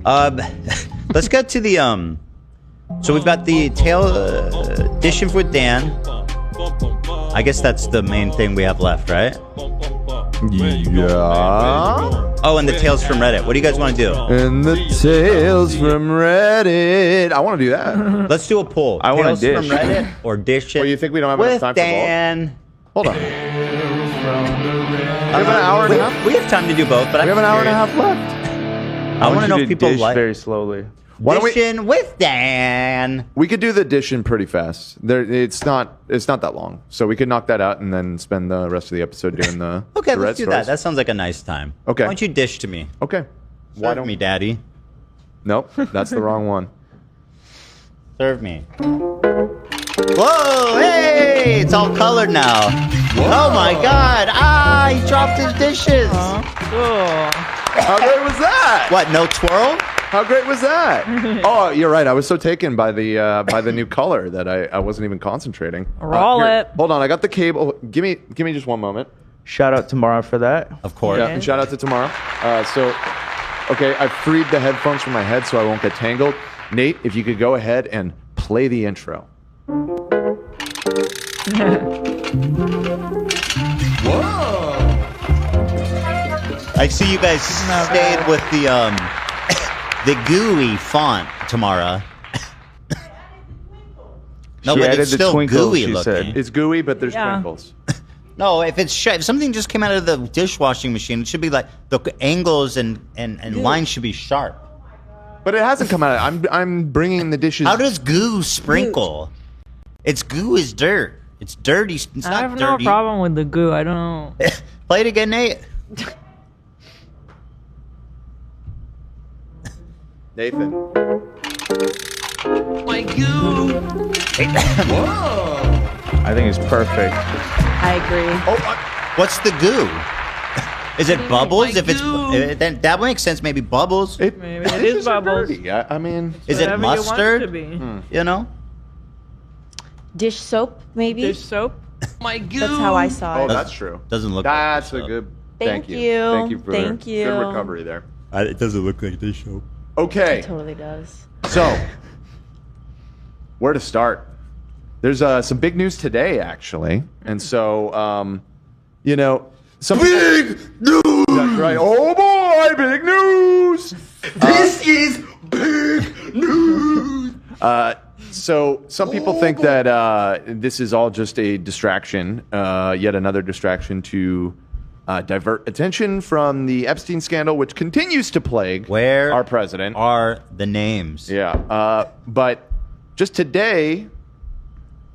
Let's get to the So we've got the tail dishing with Dan. I guess that's the main thing we have left, right? Yeah. Oh, and the tales from Reddit. What do you guys want to do? And the tales from Reddit. I want to do that. Let's do a poll. I want Tales to from dish. Reddit or dish it. Well, you think we don't have enough with time for both? Dan? Hold on. We have an hour and a half. We have time to do both, but We have an hour and a half left. I want to know if people dish like very slowly. Why don't we? dishing with Dan. We could do the dishing pretty fast. It's not that long, so we could knock that out and then spend the rest of the episode doing the Okay, the let's red do that. stories. That sounds like a nice time. Okay. Why don't you dish to me? Okay. Serve me, Daddy. Nope, that's the wrong one. Serve me. Whoa! Hey! It's all colored now. Oh my God! Ah! He dropped his dishes. How great was that? What? No twirl? How great was that? Oh, you're right. I was so taken by the new color that I wasn't even concentrating. Roll Here, it. Hold on, I got the cable. Give me just one moment. Shout out tomorrow for that. Of course. Yeah, and shout out to tomorrow. Okay, I freed the headphones from my head so I won't get tangled. Nate, if you could go ahead and play the intro. I see you guys stayed with the the gooey font, Tamara. No, She but added it's the still twinkles, gooey she looking. said. It's gooey, but there's Yeah. twinkles. No, if something just came out of the dishwashing machine, it should be like the angles and lines should be sharp. But it hasn't come out. I'm bringing the dishes. How does goo sprinkle? It's goo is dirt. It's dirty. It's I not have no dirty. problem with the goo. I don't know. Play it again, Nate. Nathan? I think it's perfect. I agree. What's the goo? Is it bubbles? If it's then that makes sense. Maybe bubbles. Maybe it is bubbles. Dirty. I mean, Is it Whatever you want it mustard? to be. You know. Dish soap, maybe. Dish soap. That's how I saw oh, it. that's true. Doesn't look. That's like a good. Thank you. Thank you for Thank you. good recovery there. It doesn't look like this show. Okay, It totally does. so where to start? There's some big news today, actually, and so some big news. That's right. Oh boy, big news! This is big news. So some people think that this is all just a distraction, yet another distraction to divert attention from the Epstein scandal, which continues to plague Where our president. are the names? Yeah, but just today,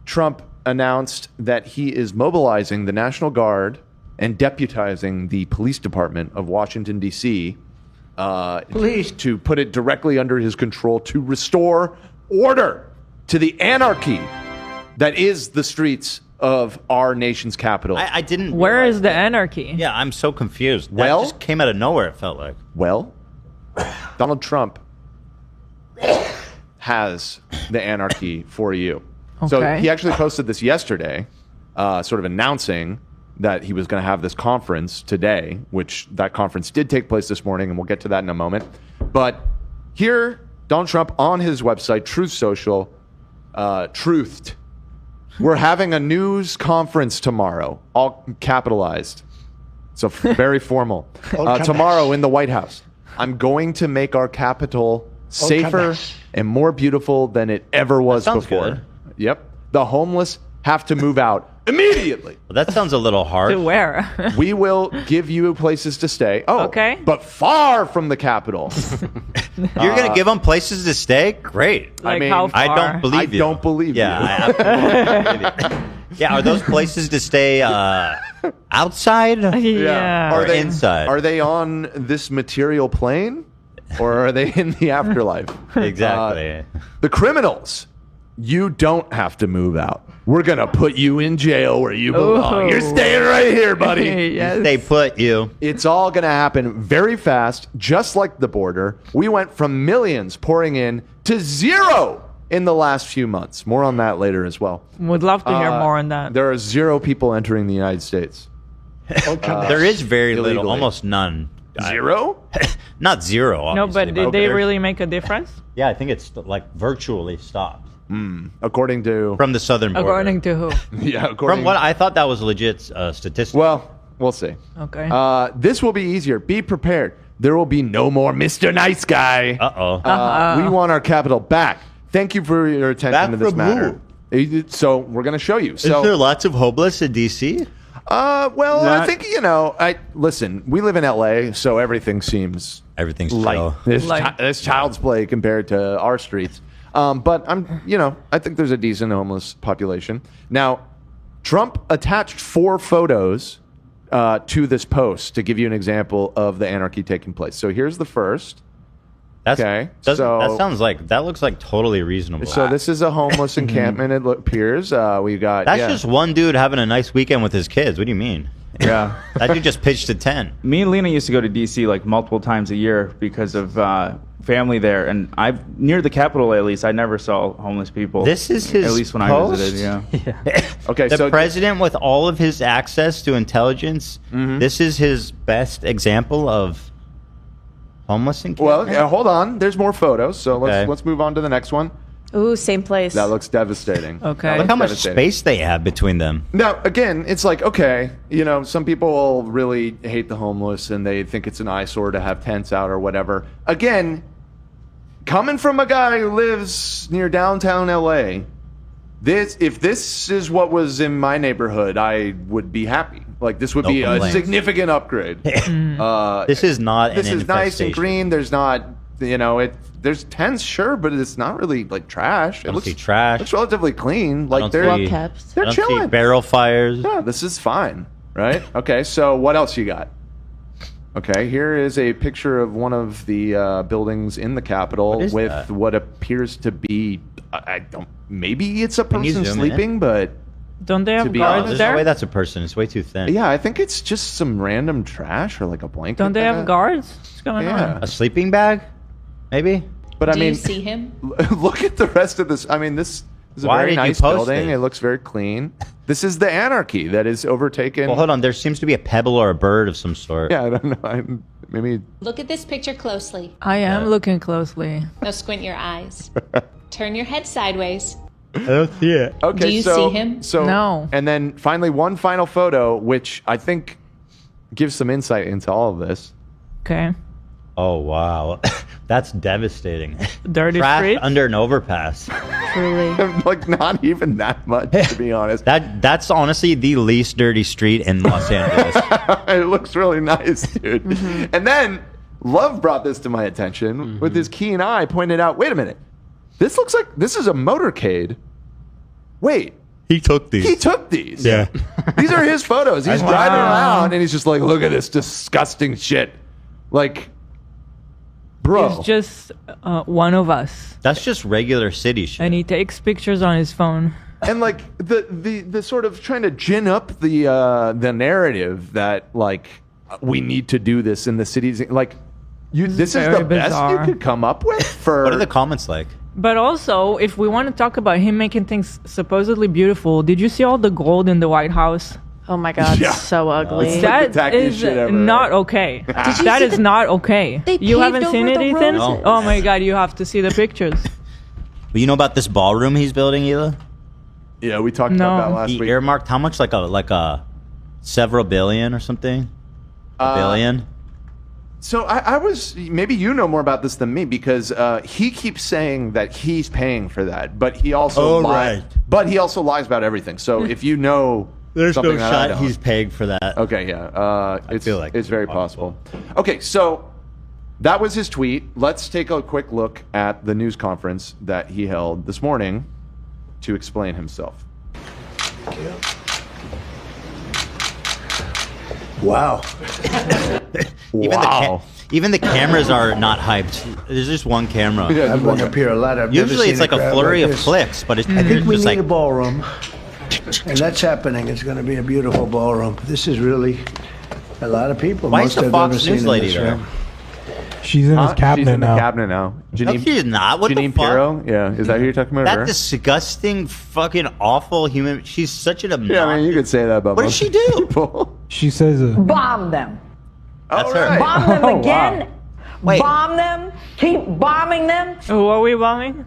Trump announced that he is mobilizing the National Guard and deputizing the police department of Washington, D.C. To put it directly under his control to restore order to the anarchy that is the streets of our nation's capital. I didn't. Where realize is the that. anarchy? Yeah, I'm so confused. Well- that just came out of nowhere. It felt like. Well, Donald Trump has the anarchy for you. So Okay. he actually posted this yesterday, sort of announcing that he was going to have this conference today, which that conference did take place this morning, and we'll get to that in a moment. But here, Donald Trump on his website, Truth Social, truthed. We're having a news conference tomorrow, all capitalized. So very formal. Tomorrow in the White House. I'm going to make our capital safer and more beautiful than it ever was That sounds before. good. Yep. The homeless have to move out immediately. Well, that sounds a little hard. To where? We will give you places to stay. Oh, Okay. But far from the capital. You're gonna give them places to stay? Great. Like mean, how far? I don't believe I you. don't believe you. Yeah, I absolutely don't believe you. Yeah, are those places to stay outside Yeah. or inside? Are they on this material plane? Or are they in the afterlife? Exactly. The criminals, you don't have to move out. We're going to put you in jail where you belong. Oh. You're staying right here, buddy. Yes. They put you. It's all going to happen very fast, just like the border. We went from millions pouring in to zero in the last few months. More on that later as well. Would love to hear more on that. There are zero people entering the United States. There is very little, illegally. almost none Zero? Not zero. No, Obviously, but did they there's- really make a difference? Yeah, I think it's like virtually stopped According to from the southern border. According to who? yeah, according From what I thought that was legit statistic. well, we'll see. Okay. This will be easier. Be prepared. There will be no more Mr. Nice Guy. Uh-oh. We want our capital back. Thank you for your attention Back to this from matter. So we're going to show you. Is there So, lots of homeless in D.C.? well, I Not- think listen. We live in L.A., so everything seems Everything's light. chill. This child's play compared to our streets. But I think there's a decent homeless population. Now, Trump attached 4 photos to this post to give you an example of the anarchy taking place. So here's the first. That's, Okay, that so- sounds like that looks like totally reasonable. So this is a homeless encampment. It appears. We got. That's yeah. just one dude having a nice weekend with his kids. What do you mean? Yeah. That dude just pitched a tent. Me and Lena used to go to DC like multiple times a year because of family there, and near the Capitol at least I never saw homeless people. This is his at least when post? I visited. Yeah. Okay, The so president with all of his access to intelligence, Mm-hmm. this is his best example of homeless well, encampment? hold on. There's more photos. So Okay. let's move on to the next one. Ooh, same place. That looks devastating. Okay. That Look looks how much devastating. space they have between them. Now, again, it's like, okay, some people really hate the homeless and they think it's an eyesore to have tents out or whatever. Again, coming from a guy who lives near downtown LA, if this is what was in my neighborhood, I would be happy. Like, this would No be a complaints. significant upgrade. This is not This an is nice and infestation. green. There's not, there's tents, sure, but it's not really like trash. It don't see trash. looks relatively clean. Like don't they're see- Well kept. they're I don't see chilling. barrel fires. Yeah, this is fine, right? Okay, so what else you got? Okay, here is a picture of one of the buildings in the Capitol What is with that? what appears to be, I don't, maybe it's a Can you person zoom in? sleeping, but Don't they have be Oh, honest, guards there's no way there? that's a person. It's way too thin. yeah, I think it's just some random trash or like a blanket. Don't they that- have guards? What's going Yeah. on? A sleeping bag? Maybe? But I Do mean, you see him? look at the rest of this. I mean, this is a Why very did you nice post building. it? It looks very clean. This is the anarchy that is overtaken. Well, hold on. There seems to be a pebble or a bird of some sort. Yeah, I don't know. Maybe Look at this picture closely. I am looking closely. Now squint your eyes. Turn your head sideways. I don't see it. okay. Do you so, see him? So No. And then finally, one final photo, which I think gives some insight into all of this. Okay. Oh, wow. That's devastating. Dirty Trash streets. under an overpass. Truly. Like not even that much, to be honest. That's honestly the least dirty street in Los Angeles. It looks really nice, dude. Mm-hmm. And then Love brought this to my attention with his keen eye, pointed out, wait a minute. This looks like this is a motorcade. Wait, He took these. he took these. Yeah. These are his photos. He's Wow. driving around and he's just like, look at this disgusting shit. Like, bro. He's just one of us, That's just regular city shit. and he takes pictures on his phone. And like the sort of trying to gin up the narrative that like we need to do this in the cities. Like, this is very the best bizarre. you could come up with for. What are the comments like? But also, if we want to talk about him making things supposedly beautiful, did you see all the gold in the White House? Oh my God, Yeah. so ugly. It's like That the tackiest is shit ever, not right? okay. you That see is the- not okay. They You paved haven't seen over it, the Ethan? roses. Oh my God, you have to see the pictures. But you know about this ballroom he's building, Hila? Yeah, we talked No. about that last He week. earmarked how much? Like a several billion or something? A billion? So I was maybe you know more about this than me because he keeps saying that he's paying for that, but he also Oh, lies. right. But he also lies about everything. So if you know, There's something no that I shot don't- he's paying for that. Okay, yeah. It's, feel like it's it's very possible. possible. Okay, so that was his tweet. Let's take a quick look at the news conference that he held this morning to explain himself. Wow. Wow. Even the cameras are not hyped. There's just one camera. Yeah, I've been up here a lot. I've never Usually it's seen like a crowd flurry like of this. clicks, but it's I think we just need like a ballroom, and that's happening. It's going to be a beautiful ballroom. This is really a lot of people. Why is Most the I've Fox ever seen News in lady this there? room. She's in his cabinet She's in now. the cabinet now. No, she's not. What Janine the fuck? Pirro? Yeah, is that who you're talking about? That her? disgusting, fucking awful human. She's such an obnoxious. Yeah, I mean, you could say that about What most does she do? people. She says, Bomb them. That's All her. right. Bomb them Oh, again. wow. Wait. Bomb them. Keep bombing them. Who are we bombing?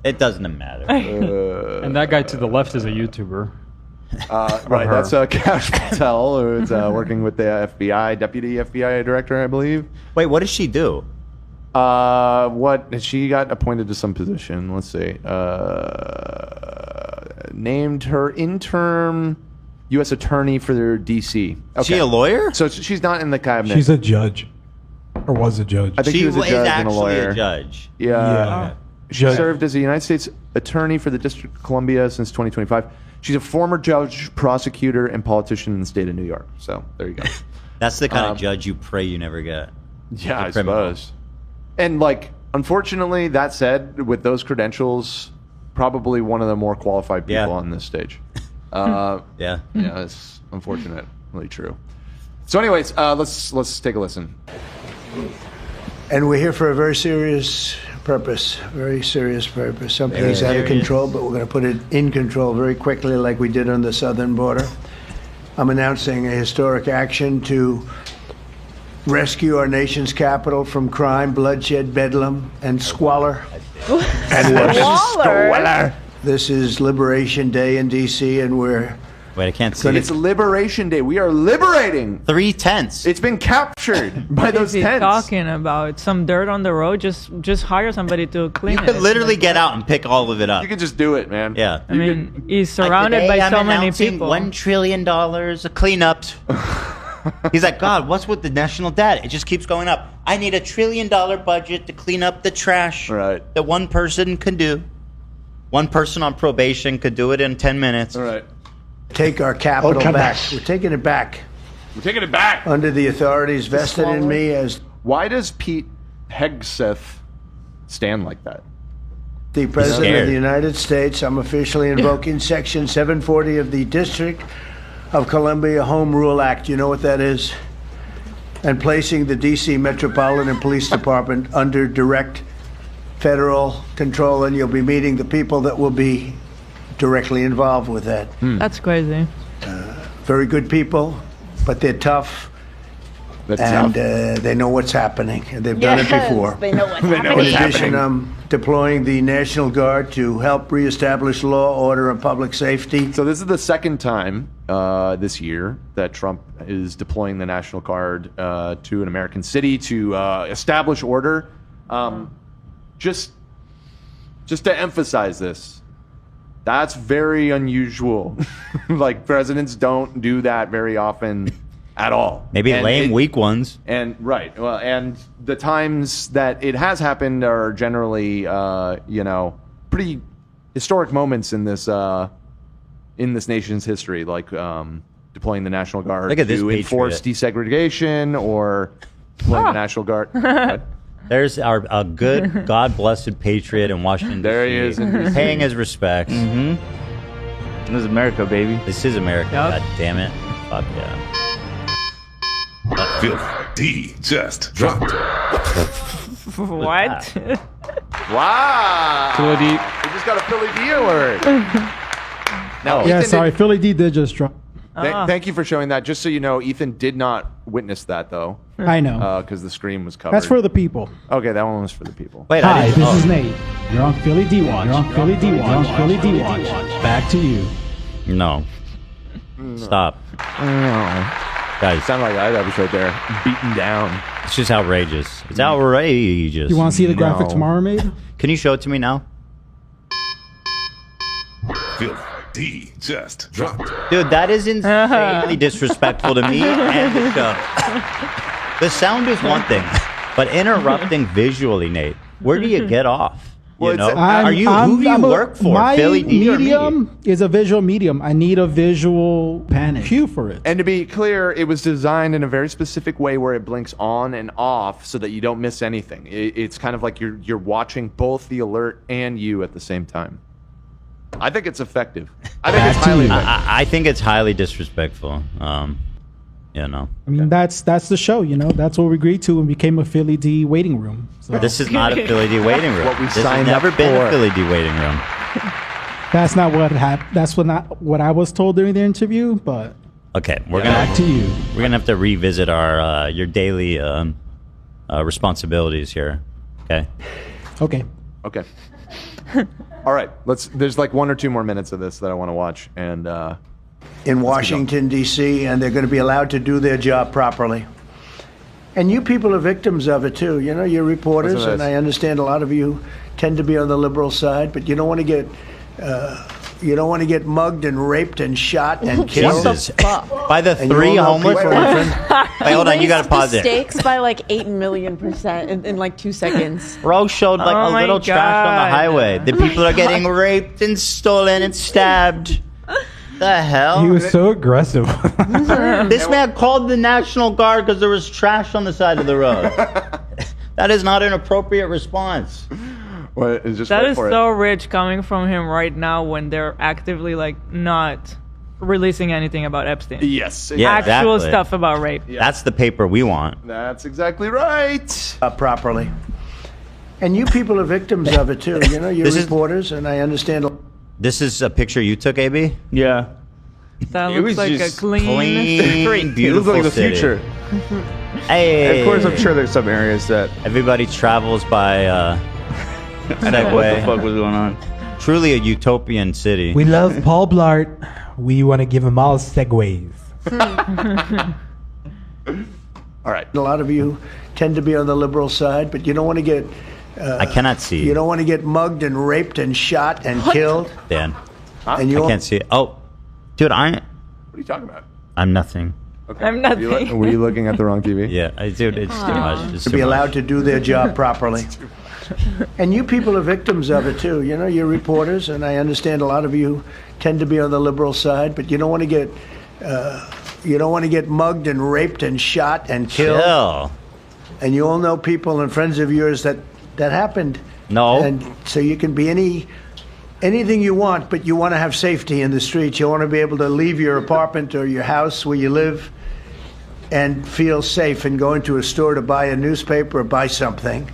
It doesn't matter. And that guy to the left is a YouTuber. Right, her. that's Kash Patel, who's working with the FBI, deputy FBI director, I believe. Wait, what does she do? What she got appointed to some position? Let's see. Named her interim U.S. attorney for their D.C. Is she a lawyer? So she's not in the cabinet. She's a judge, or was a judge. I think she was a is judge and a actually lawyer. a judge. Yeah. She Judge. served as a United States attorney for the District of Columbia since 2025. She's a former judge, prosecutor, and politician in the state of New York. So there you go. That's the kind of judge you pray you never get. Yeah, I criminal. suppose. And unfortunately, that said, with those credentials, probably one of the more qualified people Yeah. on this stage. Yeah. Yeah, it's unfortunately true. So, anyways, let's take a listen. And we're here for a very serious purpose, very serious purpose. Something's out of control, but we're going to put it in control very quickly like we did on the southern border. I'm announcing a historic action to rescue our nation's capital from crime, bloodshed, bedlam, and squalor. Waller. This is Liberation Day in D.C., and we're Wait, I can't see It's it. Liberation Day. We are liberating. 3 tents. It's been captured by What those is he tents. talking about? Some dirt on the road? Just hire somebody to clean You it. could literally get out and pick all of it up. You can just do it, man. Yeah. I mean, he's surrounded by so many people. $1 trillion of cleanups. He's like, God, what's with the national debt? It just keeps going up. I need $1 trillion budget to clean up the trash Right. that one person can do. One person on probation could do it in 10 minutes. All right. take our capital back. We're taking it back We're taking it back. under the authorities vested in me as Why does Pete Hegseth stand like that? the President of scared. the United States. I'm officially invoking Section 740 of the District of Columbia Home Rule Act. You know what that is? And placing the D.C. Metropolitan Police Department under direct federal control, and you'll be meeting the people that will be directly involved with that. That's crazy. Very good people, but they're tough, That's and tough. they know what's happening, and they've done it before. They know what's They know happening. what's In addition, happening. I'm deploying the National Guard to help reestablish law, order, and public safety. So this is the second time this year that Trump is deploying the National Guard to an American city to establish order. Just to emphasize this, that's very unusual. Like, presidents don't do that very often at all. Maybe And lame weak ones. And right, well, and the times that it has happened are generally, pretty historic moments in this nation's history, like deploying the National Guard Look at this to enforce desegregation or deploying the National Guard. What? There's a good, God-blessed patriot in Washington, There he D.C., is in D.C. paying his respects. This is America, baby. This is America, Yup. God damn it. Fuck yeah. D just dropped. What? Wow! Philly D. We just got a Philly D alert. Now, Yeah, Ethan sorry, Philly D did just drop. Thank you for showing that. Just so you know, Ethan did not witness that though, I know. because the screen was covered. That's for the people. Okay, that one was for the people. Wait, Hi, I this didn't, is Nate. You're on Philly D Watch. You're on Philly D Watch. Philly D Watch. Back to you. No. Stop. Guys, Sound like I was right there, beaten down. it's just outrageous. It's outrageous. You want to see the graphic No. tomorrow, mate? Can you show it to me now? D just dropped. Dude, that is insanely disrespectful to me and the show. The sound is one thing, but interrupting visually, Nate, where do you get off? Well, You know? it's- Who do you work for? My Philly D or me? medium is a visual medium. I need a visual panic cue for it. And to be clear, it was designed in a very specific way where it blinks on and off so that you don't miss anything. It's kind of like you're watching both the alert and you at the same time. I think it's effective. I think it's Back to highly you. effective. I think it's highly disrespectful. You know. I mean, that's the show, you know? That's what we agreed to and became a Philly D waiting room. So This is not a Philly D waiting room. What we This has signed never up been for. a Philly D waiting room. that's not what happened. That's not what I was told during the interview, but Okay, Back to you. we're gonna have to revisit our your daily responsibilities here. Okay. Okay. Okay. All right. There's like 1 or 2 more minutes of this that I want to watch, and in Washington, D.C., and they're going to be allowed to do their job properly. And you people are victims of it, too. You know, you're reporters, Listen to and this. I understand a lot of you tend to be on the liberal side, but you don't want to get mugged and raped and shot and killed. Jesus. By the And you 3 all know homeless. people Wait, in friend- hold on, you gotta pause the it. stakes by like 8 million% in like 2 seconds. Bro showed like Oh a my little trash on the God. highway. The people are getting raped and stolen and stabbed. The hell? He was so aggressive. This man called the National Guard because there was trash on the side of the road. That is not an appropriate response. well, it's just That wait is for it. so rich coming from him right now when they're actively like not releasing anything about Epstein. Yes. Yeah, Actual exactly. stuff about rape. That's the paper we want. That's exactly right. properly. And you people are victims of it, too. You know, you're This is- reporters, and I understand. This is a picture you took, AB? Yeah. That It looks was like a just clean Clean, street. It looks beautiful like the city. future. Hey. Of course, I'm sure there's some areas that Everybody travels by I don't know what the Segway. fuck was going on. Truly a utopian city. We love Paul Blart. We want to give him all segues. All right. A lot of you tend to be on the liberal side, but you don't want to get I cannot see. you don't want to get mugged and raped and shot and killed. Dan. And you I can't see it. Oh, dude, What are you talking about? I'm nothing. Okay. I'm nothing. Were you looking at the wrong TV? Yeah, dude, it's too much. It's to too be much. allowed to do their job properly. And you people are victims of it too. You know, you're reporters, and I understand a lot of you tend to be on the liberal side, but you don't want to get mugged and raped and shot and killed. Chill. And you all know people and friends of yours that happened. No. And so you can be anything you want, but you want to have safety in the streets. You want to be able to leave your apartment or your house where you live and feel safe and go into a store to buy a newspaper or buy something.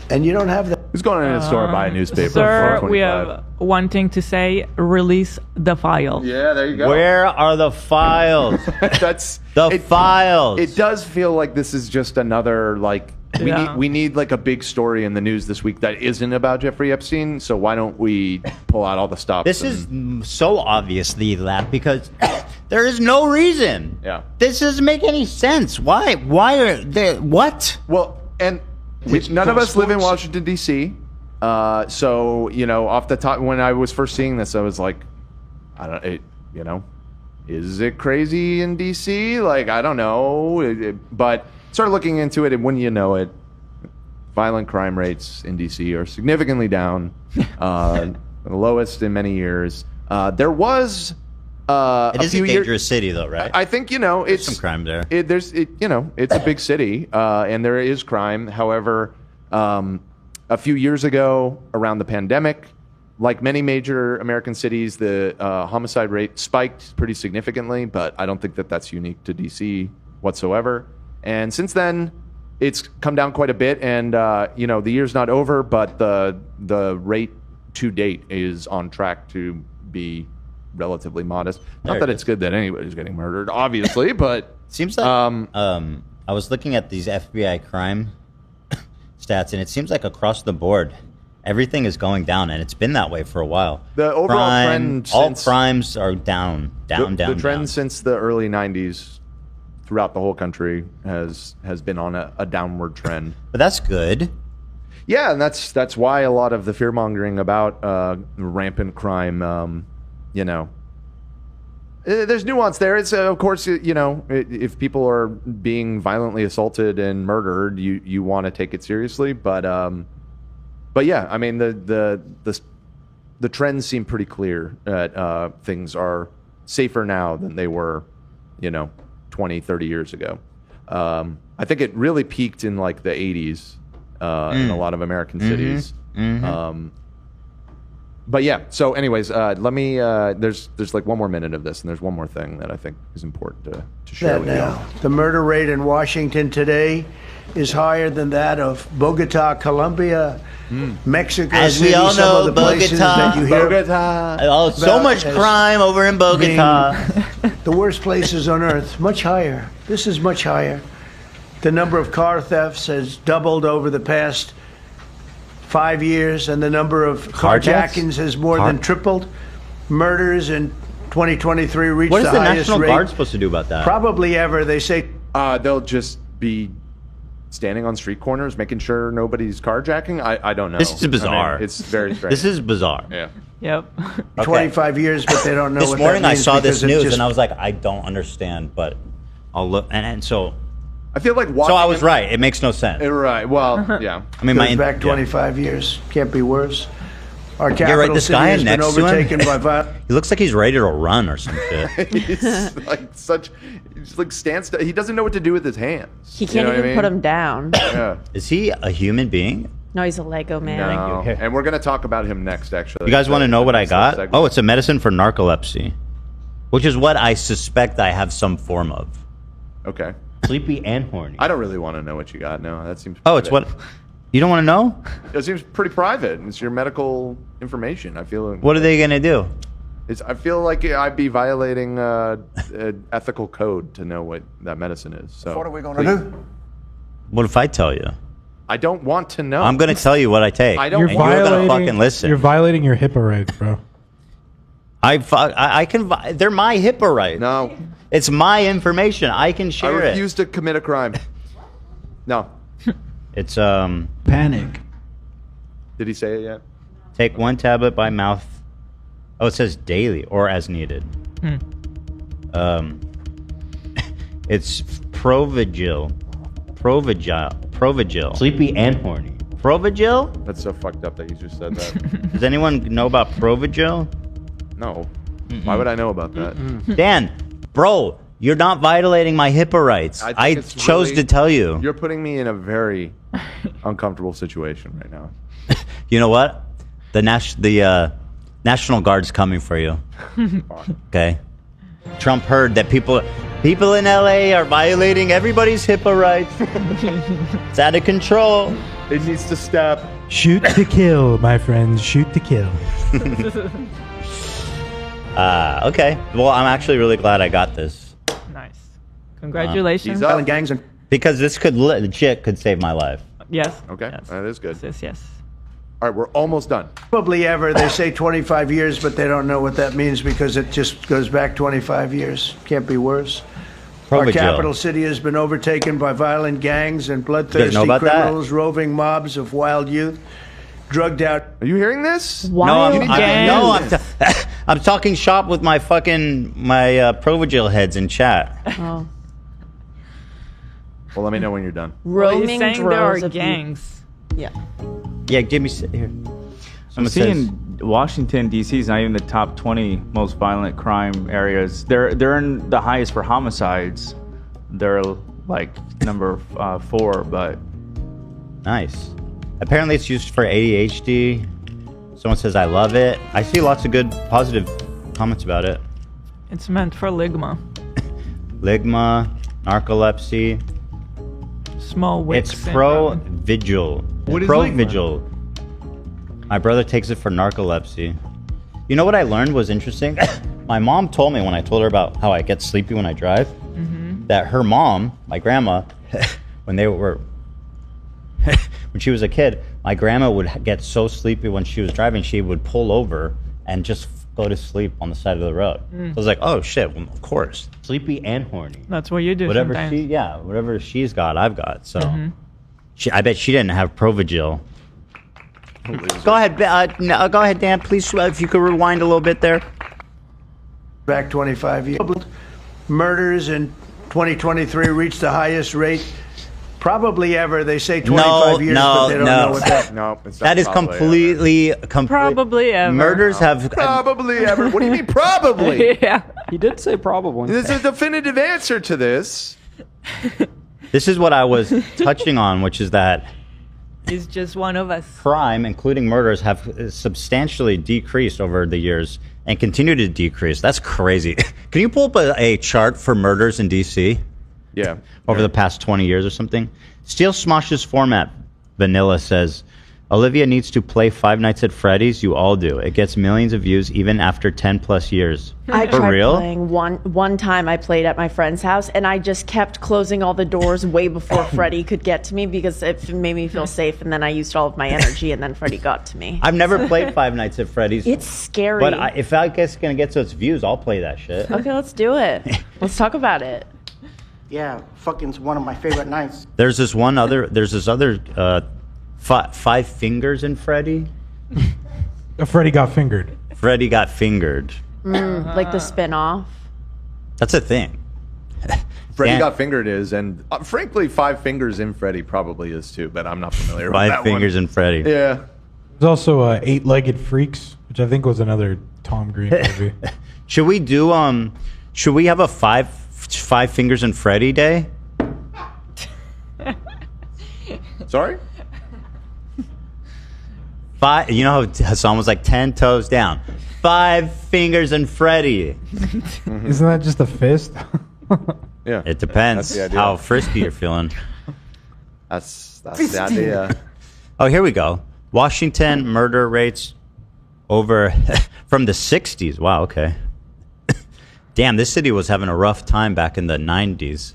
And you don't have that. Who's going in a store and buy a newspaper? Sir, for we $4.25? have one thing to say. Release the file. Yeah, there you go. Where are the files? That's The files. It does feel like this is just another like Yeah. we need like a big story in the news this week that isn't about Jeffrey Epstein. So why don't we pull out all the stops? This is so obviously that because there is no reason. Yeah. This doesn't make any sense. Why? Why are there? What? well, and none of us live in Washington D.C. So you know, off the top, when I was first seeing this, I was like, I don't, you know, is it crazy in D.C.? Like I don't know, but started looking into it, and when you know it, violent crime rates in D.C. are significantly down, the lowest in many years. There was It is a dangerous city, though, right? I think you know it's some crime there. It's a big city, and there is crime. However, a few years ago, around the pandemic, like many major American cities, the homicide rate spiked pretty significantly. But I don't think that that's unique to DC whatsoever. And since then, it's come down quite a bit. And you know, the year's not over, but the rate to date is on track to be relatively modest. Not There that it it's good that anybody's getting murdered, obviously, but Seems like I was looking at these FBI crime stats, and it seems like across the board, everything is going down, and it's been that way for a while. The overall trend all since- crimes are down. the trend since the early 90s throughout the whole country has been on a downward trend. But that's good. Yeah, and that's why a lot of the fear mongering about rampant crime, you know, there's nuance there. It's of course, you know, if people are being violently assaulted and murdered, you want to take it seriously. But yeah, I mean the trends seem pretty clear that things are safer now than they were, you know, 20, 30 years ago. I think it really peaked in like the 80s in a lot of American cities. But yeah, so anyways, let me, there's like one more minute of this, and there's one more thing that I think is important to share That with now. you. The murder rate in Washington today is higher than that of Bogota, Colombia, Mexico As we City, all some know, of the places Bogota. that you hear Oh, so about much as crime over in Bogota. the worst places on earth, much higher. This is much higher. The number of car thefts has doubled over the past 5 years, and the number of carjackings has more than tripled. Murders in 2023 reached What is the the highest National rate Guard supposed to do about that? probably ever. They say They'll just be standing on street corners, making sure nobody's carjacking. I don't know. This is bizarre. I mean, it's very strange. This is bizarre. Yeah. Yep. 25 years, but they don't know This what morning that I means saw this because it news just- and I was like, I don't understand, but I'll look. And so I feel like I was right. It makes no sense. Right. Well, yeah. I mean, goes back 25 years. Can't be worse. Our capital You're right. This city guy has been next to overtaken by him, violence. he looks like he's ready to run or some shit. He's like such. He's like stands. He doesn't know what to do with his hands. He You can't know what even I put mean? him down. Yeah. Is he a human being? No, he's a Lego man. No. And we're gonna talk about him next. Actually, You guys want to know what I got? segment. Oh, it's a medicine for narcolepsy, which is what I suspect I have some form of. Okay. Sleepy and horny. I don't really want to know what you got. No, that seems. Oh, it's what? You don't want to know? It seems pretty private. It's your medical information. I feel. What are they gonna do? I feel like I'd be violating ethical code to know what that medicine is. So What are we going to do? What if I tell you? I don't want to know. I'm gonna tell you what I take. I don't and you're gonna fucking listen. You're violating your HIPAA rights, bro. I can. They're my HIPAA rights. No, it's my information. I can I share it. refuse to commit a crime. No. It's Panic. Did he say it yet? Take one tablet by mouth. Oh, it says daily or as needed. It's Provigil. Sleepy and horny. Provigil? That's so fucked up that you just said that. Does anyone know about Provigil? No. Why would I know about that? Dan, bro, you're not violating my HIPAA rights. think I it's chose really- to tell you. You're putting me in a very uncomfortable situation right now. You know what? The National Guard's coming for you. Okay. Trump heard that people in LA are violating everybody's HIPAA rights. It's out of control. It needs to stop. Shoot to kill, my friends. Shoot to kill. Okay. Well, I'm actually really glad I got this Nice. Congratulations. Violent gangs and because this could legit could save my life. Yes. Okay, Yes. that is good. Yes. Yes. All right, we're almost done. probably ever. They say 25 years, but they don't know what that means because it just goes back 25 years. Can't be worse. Our Provigil. capital city has been overtaken by violent gangs and bloodthirsty know about that? criminals, roving mobs of wild youth, drugged out. Are you hearing this? Wild I'm talking shop with my Provigil heads in chat. Oh. Well, let me know when you're done. Well, he's Roaming saying there are droves of gangs. Yeah. Yeah, give me here. I'm Someone says, seeing Washington D.C. is not even the top 20 most violent crime areas. They're in the highest for homicides. They're like number 4, but nice. Apparently, it's used for ADHD. Someone says I love it. I see lots of good, positive comments about it. It's meant for ligma. Ligma, narcolepsy. Small wicks. It's Provigil. What is Provigil. My brother takes it for narcolepsy. You know what I learned was interesting? My mom told me when I told her about how I get sleepy when I drive, that her mom, my grandma, when she was a kid, my grandma would get so sleepy when she was driving, she would pull over and just go to sleep on the side of the road. So I was like, oh shit, well, of course. Sleepy and horny. That's what you do Whatever sometimes. whatever she's got, I've got. So I bet she didn't have Provigil. Go ahead, no, go ahead, Dan. Please, if you could rewind a little bit there. Back 25 years. Murders in 2023 reached the highest rate probably ever. They say 25 years, but they don't know what that. No, it's not That is probably completely. Probably ever. Murders have. Probably ever. What do you mean probably? Yeah. He did say probably. There's a definitive answer to this. This is what I was touching on, which is that He's just one of us. crime, including murders, have substantially decreased over the years and continue to decrease. That's crazy. Can you pull up a chart for murders in D.C.? Yeah. Over the past 20 years or something? Steel Smosh's format, Vanilla says, Olivia needs to play Five Nights at Freddy's. You all do. It gets millions of views even after 10 plus years. I For tried real? playing one time. I played at my friend's house, and I just kept closing all the doors way before Freddy could get to me because it made me feel safe. And then I used all of my energy, and then Freddy got to me. I've never played Five Nights at Freddy's. It's scary. But if I guess it's gonna get to its views, I'll play that shit. Okay, let's do it. Let's talk about it. Yeah, fucking's one of my favorite nights. There's this other Five Fingers in Freddy. Freddy got fingered. Freddy got fingered. Like the spin-off. That's a thing. Freddy Dan- Got Fingered is, and frankly, Five Fingers in Freddy probably is too, but I'm not familiar with that Five Fingers one. in Freddy. Yeah. There's also Eight-Legged Freaks, which I think was another Tom Green movie. Should we do should we have a five Fingers in Freddy day? Sorry? Five, you know how Hassan was like 10 toes down. 5 Fingers in Freddy. Isn't that just a fist? Yeah. It depends That's the idea. how frisky you're feeling. That's the idea. Oh, here we go. Washington murder rates over from the 60s. Wow, okay. Damn, this city was having a rough time back in the 90s.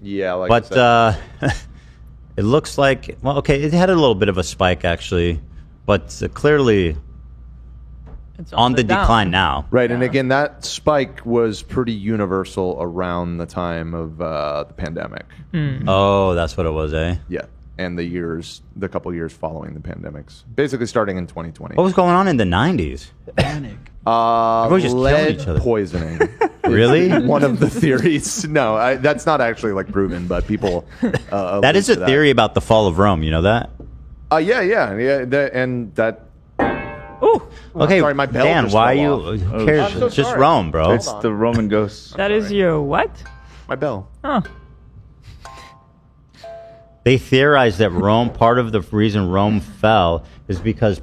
Yeah, like But it looks like, well, okay, it had a little bit of a spike actually, but clearly It's on the down. decline now. Right, and again, that spike was pretty universal around the time of the pandemic. Oh, that's what it was, eh? Yeah, and the couple years following the pandemics, basically starting in 2020. What was going on in the 90s? Panic. Everyone just killing Lead each other. poisoning. Really? One of the theories. No, that's not actually like proven, but people. That is a allude to theory about the fall of Rome. You know that? Yeah. And that. Ooh, Okay, sorry, my bell Dan, just why fell you? off. Who cares? I'm so It's just sorry. Rome, bro. It's the Roman ghosts. that is your what? My bell. Oh, They theorize that Rome, part of the reason Rome fell is because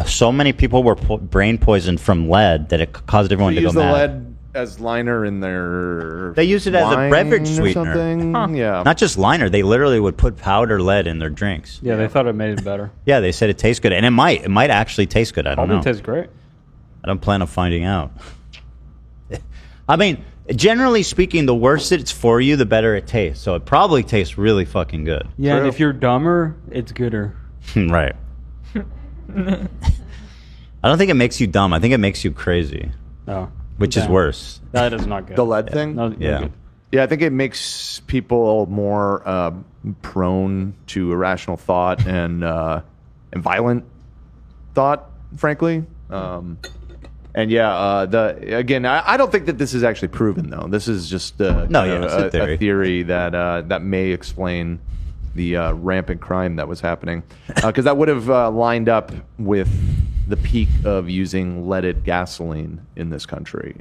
so many people were brain poisoned from lead that it caused everyone They to go use the mad. lead as liner in their. They use it as a wine beverage or sweetener. something. Yeah. Not just liner, they literally would put powder lead in their drinks. Yeah, they thought it made it better. Yeah, they said it tastes good, and it might actually taste good. I don't Probably know. tastes great. I don't plan on finding out. I mean, generally speaking, the worse it's for you, the better it tastes. So it probably tastes really fucking good. Yeah, and True. if you're dumber, it's gooder. Right. I don't think it makes you dumb. I think it makes you crazy, No. which is Yeah. worse. That is not good. The lead thing. No, Yeah. good. Yeah, I think it makes people more prone to irrational thought and violent thought, frankly. And yeah, I don't think that this is actually proven though. This is just No, yeah, it's a theory. that that may explain the rampant crime that was happening, because that would have lined up with the peak of using leaded gasoline in this country.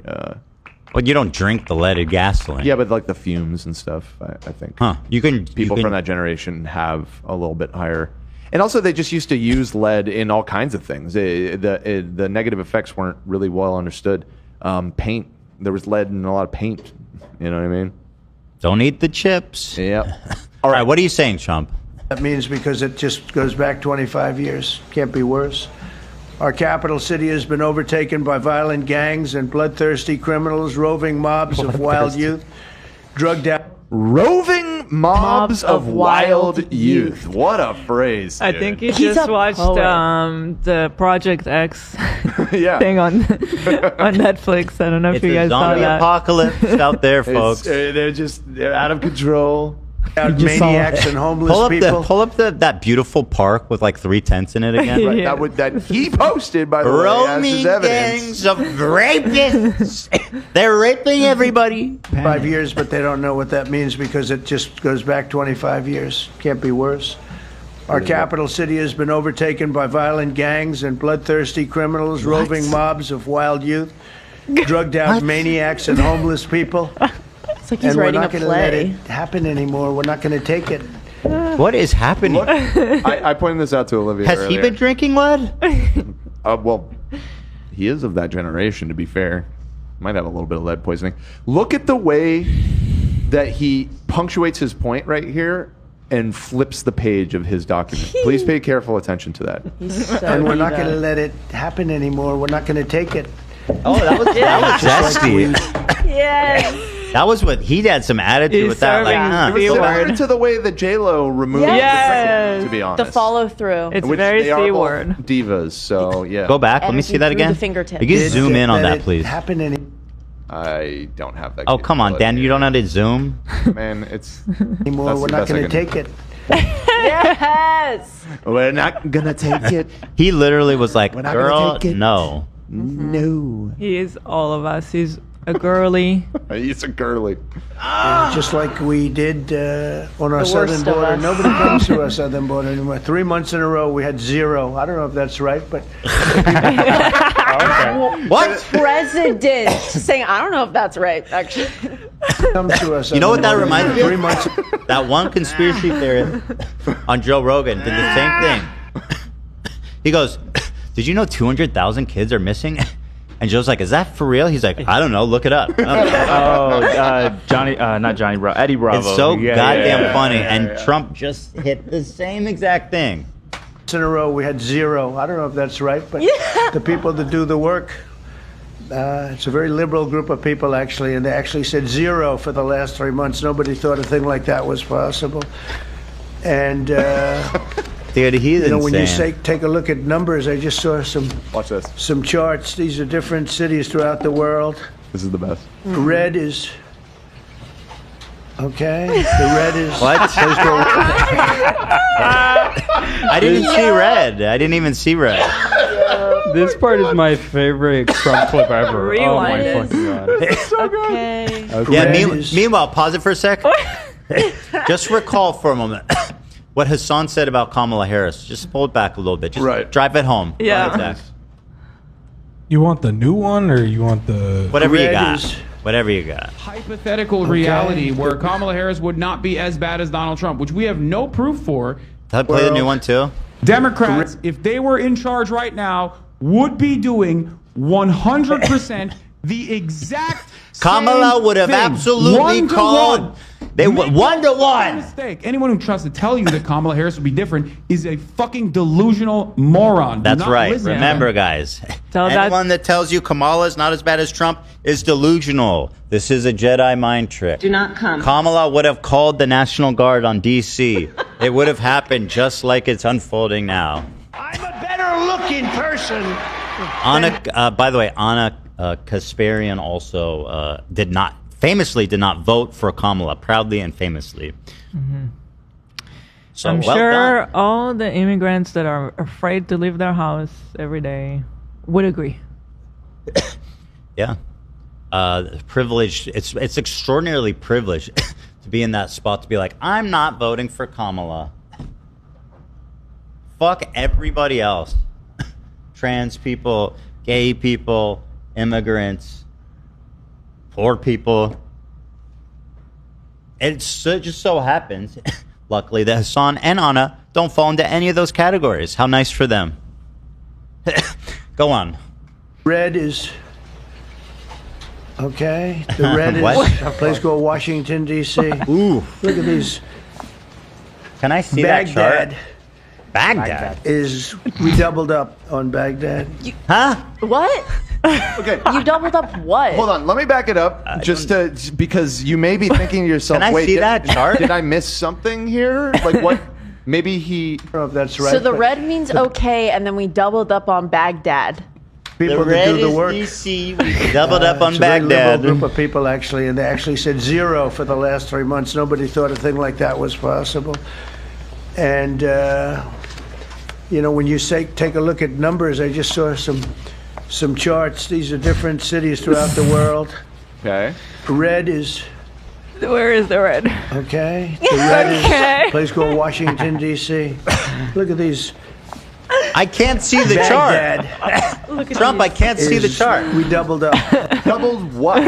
Well, you don't drink the leaded gasoline. Yeah, but like the fumes and stuff, I think. Huh. People from that generation have a little bit higher. And also, they just used to use lead in all kinds of things. The negative effects weren't really well understood. Paint. There was lead in a lot of paint. You know what I mean? Don't eat the chips. Yep. All right, what are you saying, Chump? That means because it just goes back 25 years. Can't be worse. Our capital city has been overtaken by violent gangs and bloodthirsty criminals, roving mobs of wild youth, drugged out. Roving mobs of wild youth. What a phrase. I dude. think you He's just a watched poet. the Project X Yeah. thing on Netflix. I don't know if It's you a guys saw zombie that. apocalypse out there, It's- folks. they're out of control. Out just saw- maniacs and homeless Pull up people. that beautiful park with like 3 tents in it again. Right, Yeah. that he posted, by the way, as Roaming his evidence. gangs of rapists. They're raping everybody. 5 years, but they don't know what that means because it just goes back 25 years. Can't be worse. Our capital city has been overtaken by violent gangs and bloodthirsty criminals, roving mobs of wild youth, drugged out maniacs and homeless people. It's like he's And we're writing a not going to let play. it happen anymore. We're not going to take it. What is happening? I pointed this out to Olivia Has earlier. he been drinking lead? Well, he is of that generation, to be fair. Might have a little bit of lead poisoning. Look at the way that he punctuates his point right here. and flips the page of his document. Please pay careful attention to that. And we're not going to let it happen anymore. We're not going to take it. Oh, that was zesty. Yes. That was what he had some attitude He's with that. Like, serving huh. the Similar word. to the way that J-Lo removed Yes. the cricket, to be honest. The follow through. It's Which very they are C both word. divas, so yeah. Go back. Let me Energy see that through again. the fingertips. You can Did zoom in on let that, it please. happen any- I don't have that. Oh, come on, Dan. capability. You don't know how to zoom? Man, it's anymore. That's We're the not best I going to can take it. Yes. we're not gonna take it. He literally was like, not gonna girl, take it." no. No. He is all of us. He's a girly. He's a girly. Just like we did on our The southern worst of border. us. Nobody comes to our southern border anymore. 3 months in a row, we had 0. I don't know if that's right, but What? President saying, I don't know if that's right, actually. come to us. You know what that reminds me of? 3 months. That one conspiracy theorist on Joe Rogan did the same thing. He goes, did you know 200,000 kids are missing? And Joe's like, is that for real? He's like, I don't know. Look it up. Johnny, not Johnny Bravo, Eddie Bravo. It's so Yeah, goddamn yeah, funny. yeah, And yeah. Trump just hit the same exact thing. In a row, we had 0. I don't know if that's right, but the people that do the work, it's a very liberal group of people, actually, and they actually said 0 for the last 3 months. Nobody thought a thing like that was possible. And, Dude, he's you know, when you insane. take a look at numbers, I just saw Watch this. some charts. These are different cities throughout the world. This is the best. Red is... Okay, the red is... What? I didn't see red. I didn't even see red. This part is my favorite Trump clip ever. Oh my Rewind. fucking god. Okay. Yeah, Red is- meanwhile, pause it for a sec. Just recall for a moment what Hassan said about Kamala Harris. Just pull it back a little bit. Just Right. drive it home. Yeah. Right, Zach. You want the new one or you want the... Whatever you Red got. is- Whatever you got. Hypothetical reality where Kamala Harris would not be as bad as Donald Trump, which we have no proof for. Did I play the new one too? Democrats, if they were in charge right now, would be doing 100% the exact Kamala same would have thing. absolutely 1 to called. 1. They would 1 to 1. Mistake. Anyone who tries to tell you that Kamala Harris would be different is a fucking delusional moron. Do That's not right. listen to Remember, them. guys. Tell that- Anyone that tells you Kamala is not as bad as Trump is delusional. This is a Jedi mind trick. Do not come. Kamala would have called the National Guard on D.C. It would have happened just like it's unfolding now. I'm a better looking person. Anna, by the way, Anna Kasparian also famously did not vote for Kamala, proudly and famously. So, I'm well sure done. all the immigrants that are afraid to leave their house every day would agree. Yeah. Privileged. It's extraordinarily privileged to be in that spot to be like, I'm not voting for Kamala. Fuck everybody else. Trans people, gay people, immigrants, poor people. It just so happens, luckily, that Hassan and Anna don't fall into any of those categories. How nice for them. Go on. Red is... Okay, the red is What? a place called Washington, D.C. Ooh. Look at these. Can I see that Baghdad chart? Baghdad. is... We doubled up on Baghdad. Huh? What? Okay. You doubled up what? Hold on, let me back it up because you may be thinking to yourself, Can I wait, see that chart? Did I miss something here? Like what? Maybe he. I don't know if that's right. So the but red means okay, and then we doubled up on Baghdad. people The that red do the is work. D.C. We doubled up on It's a very Baghdad. liberal group of people, actually, and they actually said 0 for the last 3 months. Nobody thought a thing like that was possible. And, you know, when you take a look at numbers, I just saw some charts. These are different cities throughout the world. Okay. Red is... Where is the red? Okay. The red Okay. is a place called Washington, D.C. Look at these. I can't see the Baghdad chart. Trump, I can't see the is- chart. We doubled up. Doubled what?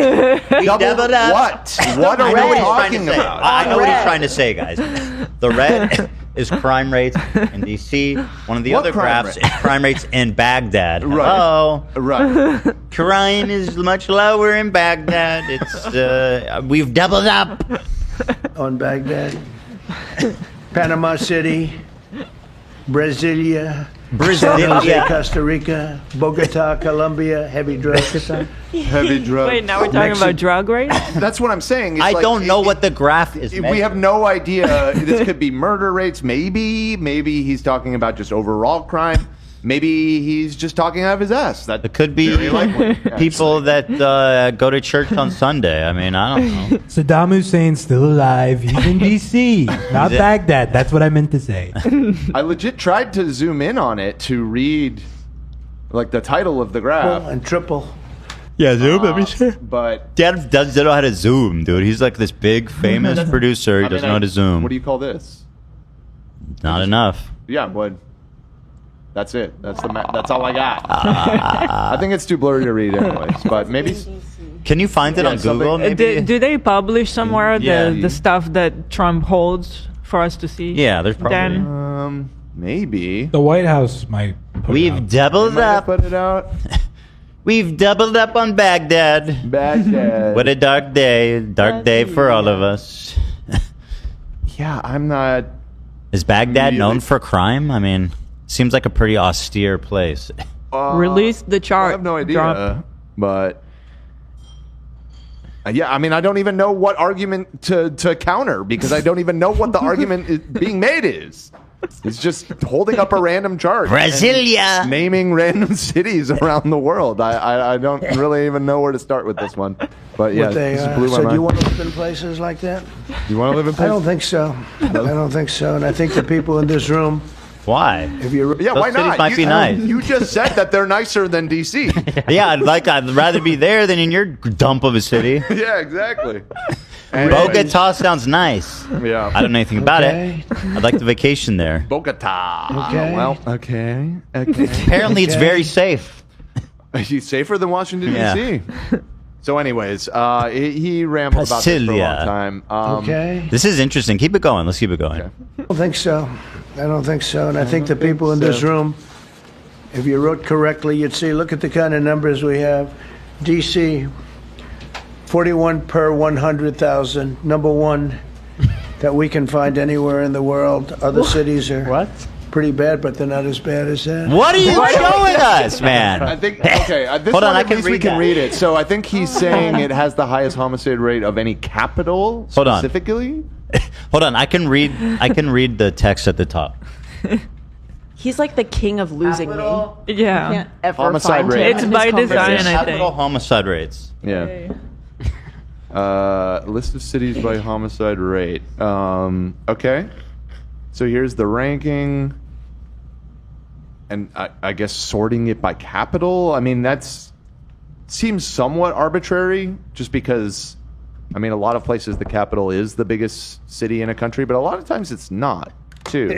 We doubled up. what? What are I we know what he's trying talking to say. about? I know what he's Red. trying to say, guys. The red is crime rates in D.C. One of the What other crime graphs rate? is crime rates in Baghdad. Right. Hello. Right. Crime is much lower in Baghdad. It's we've doubled up. On Baghdad. Panama City, Brasilia, Brasilia. San Jose, Costa Rica, Bogota, Colombia, heavy drugs. Heavy drugs. Wait, now we're talking about drug rates? That's what I'm saying. It's I like, don't know what the graph is. We have no idea. This could be murder rates. Maybe he's talking about just overall crime. Maybe he's just talking out of his ass. That It could be very likely. people that go to church on Sunday. I mean, I don't know. Saddam Hussein's still alive. He's in D.C., not Is it? Baghdad. That's what I meant to say. I legit tried to zoom in on it to read, like, the title of the graph. And triple. Yeah, zoom. Let me see. But Dad doesn't know how to zoom, dude. He's like this big, famous producer. He doesn't know how to zoom. What do you call this? Not enough. Yeah, but that's it. That's that's all I got. I think it's too blurry to read, anyways. But maybe. Can you find it on Google? Maybe. Do they publish somewhere Yeah. the stuff that Trump holds for us to see? Yeah, there's probably. Dan? Maybe. The White House might put it We've out. doubled Might have up. put it out. We've doubled up on Baghdad. Baghdad. What a dark day. Dark day for all of us. Yeah, I'm not. Is Baghdad known Really? for crime? I mean, seems like a pretty austere place. Release the chart. I have no idea. Drop. But. Yeah, I mean, I don't even know what argument to counter because I don't even know what the argument is being made is. It's just holding up a random chart. and Brasilia. naming random cities around the world. I don't really even know where to start with this one. But yeah, What they, this blew my so do you mind. want to live in places like that? You want to live in I places? don't think so. I don't think so. And I think the people in this room, Why? if you Yeah, Those why cities not? might be nice. You just said that they're nicer than DC. Yeah, I'd rather be there than in your dump of a city. Yeah, exactly. Bogota sounds nice. Yeah. I don't know anything about Okay. it. I'd like the vacation there. Bogota. Okay. Well, okay. Okay. Apparently, it's Okay. very safe. He's safer than Washington, Yeah. D.C. So, anyways, he rambled about this for a Brasilia. long time. okay? This is interesting. Keep it going. Let's keep it going. I don't think so. I don't think so. And I think the people in this room, if you wrote correctly, you'd see, look at the kind of numbers we have. DC, 41 per 100,000, number one that we can find anywhere in the world. Other cities are pretty bad, but they're not as bad as that. What are you showing us, man? I think, okay, this Hold one on, I at can least we read can that. read it. So I think he's saying it has the highest homicide rate of any capital Hold on. specifically. Hold on. I can read the text at the top. He's like the king of losing me. Yeah. Can't ever Homicide find rate. him It's in by this design, conversation. I think. Capital homicide rates. Yeah. List of cities by homicide rate. Okay. So here's the ranking. And I guess sorting it by capital. I mean, that's seems somewhat arbitrary just because, I mean, a lot of places the capital is the biggest city in a country, but a lot of times it's not, too.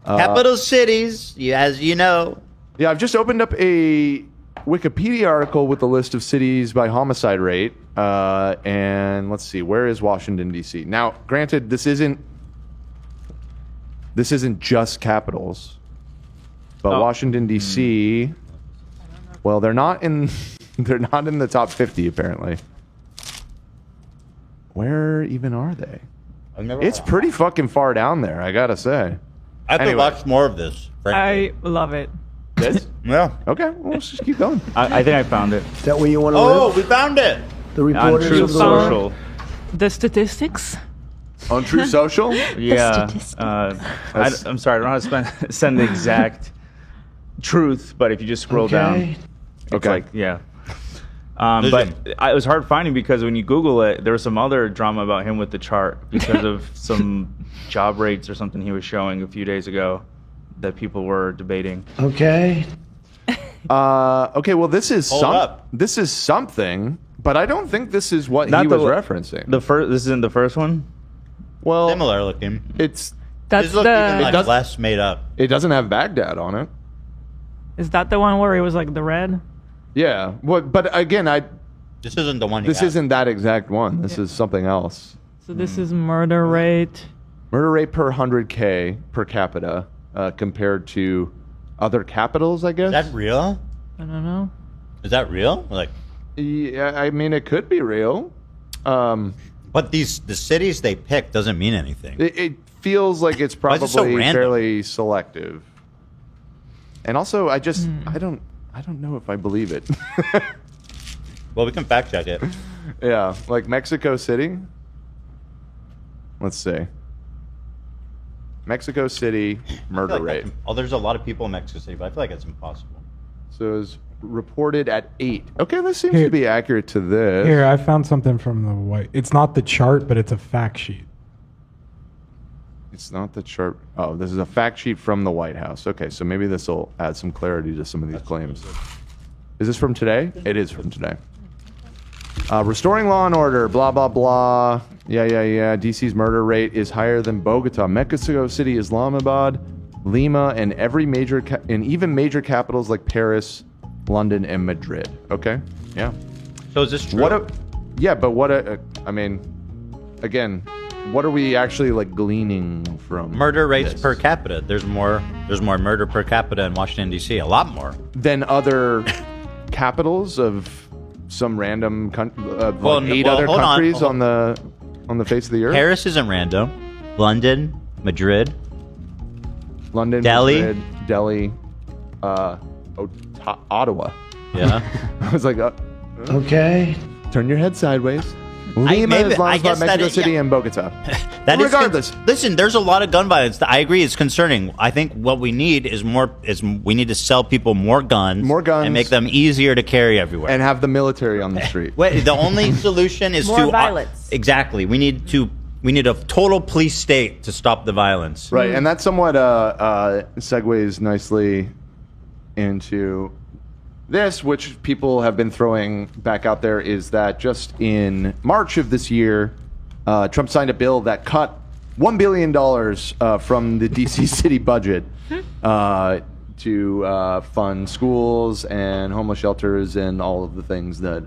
Capital cities, as you know. Yeah, I've just opened up a Wikipedia article with the list of cities by homicide rate. And let's see, where is Washington, D.C.? Now, granted, this isn't just capitals. But Washington, D.C., well, they're not in the top 50, apparently. Where even are they? It's pretty fucking far down there, I gotta say. I have to Anyway. watch more of this. I love it. This? Yeah. Okay, well, let's just keep going. I think I found it. Is that where you want to Oh, live? we found it. The On reporters Truth of the world? Social. The statistics? On True Social? Yeah. I'm sorry, I don't know how to send the exact truth, but if you just scroll down, Okay. it's Okay. like, yeah. But it was hard finding because when you Google it, there was some other drama about him with the chart because of some job rates or something he was showing a few days ago that people were debating. Okay. Okay, well, this is Hold up. this is something, but I don't think this is what Not he the- was referencing. The first, this isn't the first one. Well, Similar looking. it's That's These look even the. like does- less made up. it doesn't have Baghdad on it. Is that the one where it was like the red? Yeah, but again, This isn't the one. You this got. isn't that exact one. This is something else. So this is murder rate. Murder rate per 100K per capita compared to other capitals, I guess. Is that real? I don't know. Is that real? Like, Yeah, I mean, it could be real. but the cities they pick doesn't mean anything. It feels like it's Why is it so probably random? fairly selective. And also, I don't know if I believe it. Well, we can fact check it. Yeah, like Mexico City. Let's see. Mexico City murder rate. Oh, there's a lot of people in Mexico City, but I feel like it's impossible. So it was reported at 8. Okay, this seems to be accurate to this. Here, I found something from the White. It's not the chart, but it's a fact sheet. It's not the chart. Oh, this is a fact sheet from the White House. Okay, so maybe this will add some clarity to some of these claims. Is this from today? It is from today. Restoring law and order, blah, blah, blah. Yeah. DC's murder rate is higher than Bogota, Mexico City, Islamabad, Lima, and even major capitals like Paris, London, and Madrid. Okay, yeah. So is this true? I mean, again, what are we actually like gleaning from Murder rates this? per capita. There's more murder per capita in Washington D.C. A lot more Than other capitals of some random eight other hold on, countries hold on the face of the earth. Paris isn't random. London, Madrid, Delhi, Madrid, Delhi, Ottawa. Yeah. I was like, Okay. turn your head sideways. Lima, Islamabad, Mexico City, and Bogota. That is Regardless. listen, there's a lot of gun violence. I agree, it's concerning. I think what we need is we need to sell people more guns, and make them easier to carry everywhere, and have the military on the street. Wait, the only solution is More to violence. Exactly. We need a total police state to stop the violence. Right, and that somewhat segues nicely into this, which people have been throwing back out there, is that just in March of this year, Trump signed a bill that cut $1 billion from the D.C. city budget to fund schools and homeless shelters and all of the things that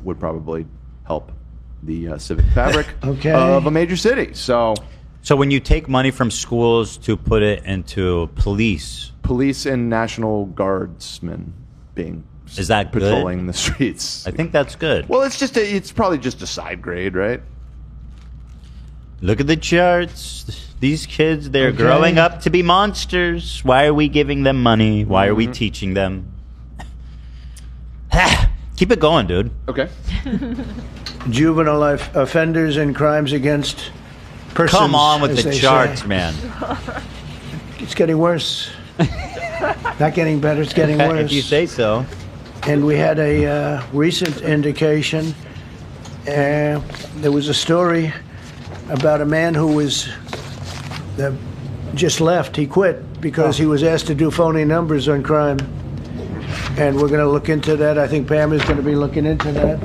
would probably help the civic fabric of a major city. So when you take money from schools to put it into police and National Guardsmen being is that patrolling good? the streets. I think that's good. Well, it's probably just a side grade, right? Look at the charts. These kids, they're Okay. growing up to be monsters. Why are we giving them money? Why are we teaching them? Keep it going, dude. Okay. Juvenile life offenders and crimes against persons. Come on with as the they charts, say. man. It's getting worse. Not getting better, it's getting worse. If you say so. And we had a recent indication. There was a story about a man who was just left. He quit because he was asked to do phony numbers on crime. And we're going to look into that. I think Pam is going to be looking into that.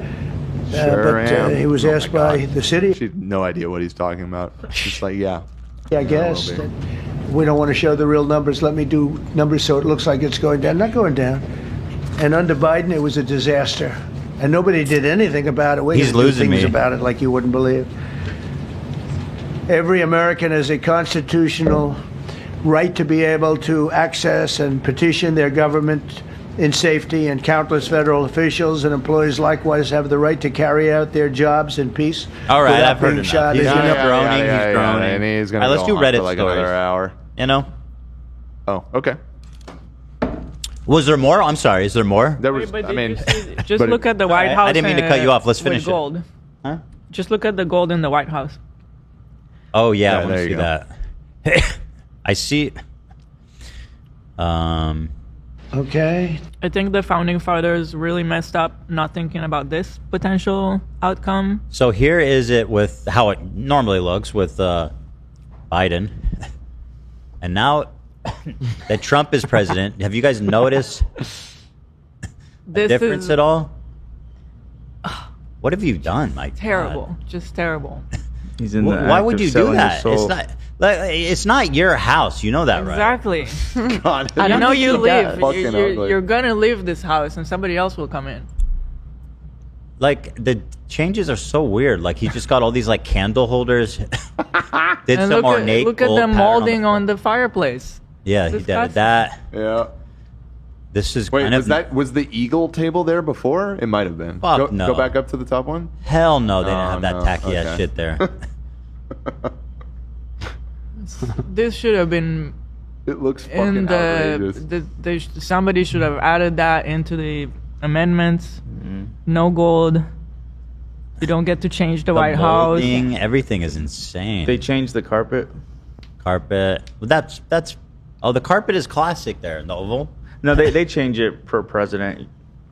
He was asked by the city. She had no idea what he's talking about. She's like, yeah. I guess that we don't want to show the real numbers. Let me do numbers so it looks like it's going down. Not going down. And under Biden, it was a disaster. And nobody did anything about it. We're He's gonna do losing things me. about it like you wouldn't believe. Every American has a constitutional right to be able to access and petition their government in safety, and countless federal officials and employees likewise have the right to carry out their jobs in peace. All right, without I've heard being enough. shot. He's As you know. groaning. Yeah, He's groaning. and he's gonna All right, let's go do on Reddit for like stories. another hour. You know? Oh, okay. Was there more? I'm sorry. Is there more? There was. But I did mean, you see- just look at the White I House. didn't mean to cut you off. Let's finish with it. gold. Huh? Just look at the gold in the White House. Oh yeah, I want there to see you go. that. I see. Okay. I think the founding fathers really messed up not thinking about this potential outcome. So here is it with how it normally looks with Biden, and now that Trump is president, have you guys noticed a This difference is at all? What have you done, Mike? terrible. Just terrible. He's in the Why act would of you do selling his that? soul. It's not your house. You know that, right? Exactly. God, I know think you he live. does. Fucking ugly. You're gonna leave this house, and somebody else will come in. Like the changes are so weird. Like he just got all these like candle holders. Did And some look ornate. at gold the pattern molding the on the fireplace. Yeah, he did disgusting. that. Yeah. This is Wait, kind of was the Eagle table there before? It might have been. Fuck no. Go back up to the top one. hell no. They didn't Oh, have that no. tacky ass Okay. shit there. This should have been It looks in fucking outrageous. somebody should have added that into the amendments. No gold. You don't get to change the White House. Everything is insane. They changed the carpet. Carpet. Well, that's. Oh, the carpet is classic there in the Oval. No, they change it per president.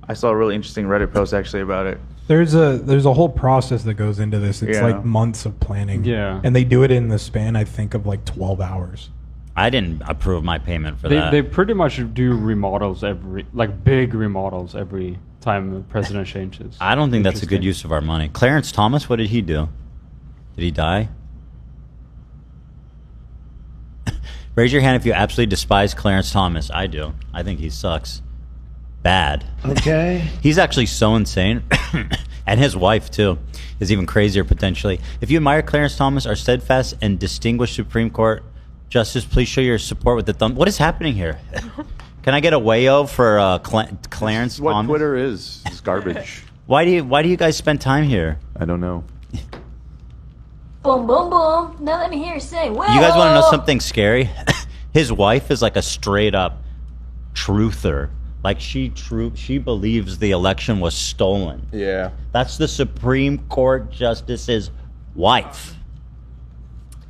I saw a really interesting Reddit post actually about it. There's a whole process that goes into this. It's Yeah. like months of planning. Yeah. And they do it in the span, I think, of like 12 hours. I didn't approve my payment for They that. they pretty much do remodels big remodels every time the president changes. I don't think that's a good use of our money. Clarence Thomas, what did he do? Did he die? Raise your hand if you absolutely despise Clarence Thomas. I do. I think he sucks. Bad. Okay. He's actually so insane. And his wife, too, is even crazier potentially. If you admire Clarence Thomas, our steadfast and distinguished Supreme Court Justice, please show your support with the thumb. What is happening here? Can I get a wayo for Clarence What Thomas? Twitter is garbage. Why do you guys spend time here? I don't know. Boom, boom, boom. Now let me hear you say, well. You guys want to know something scary? His wife is like a straight up truther. Like she believes the election was stolen. Yeah. That's the Supreme Court Justice's wife.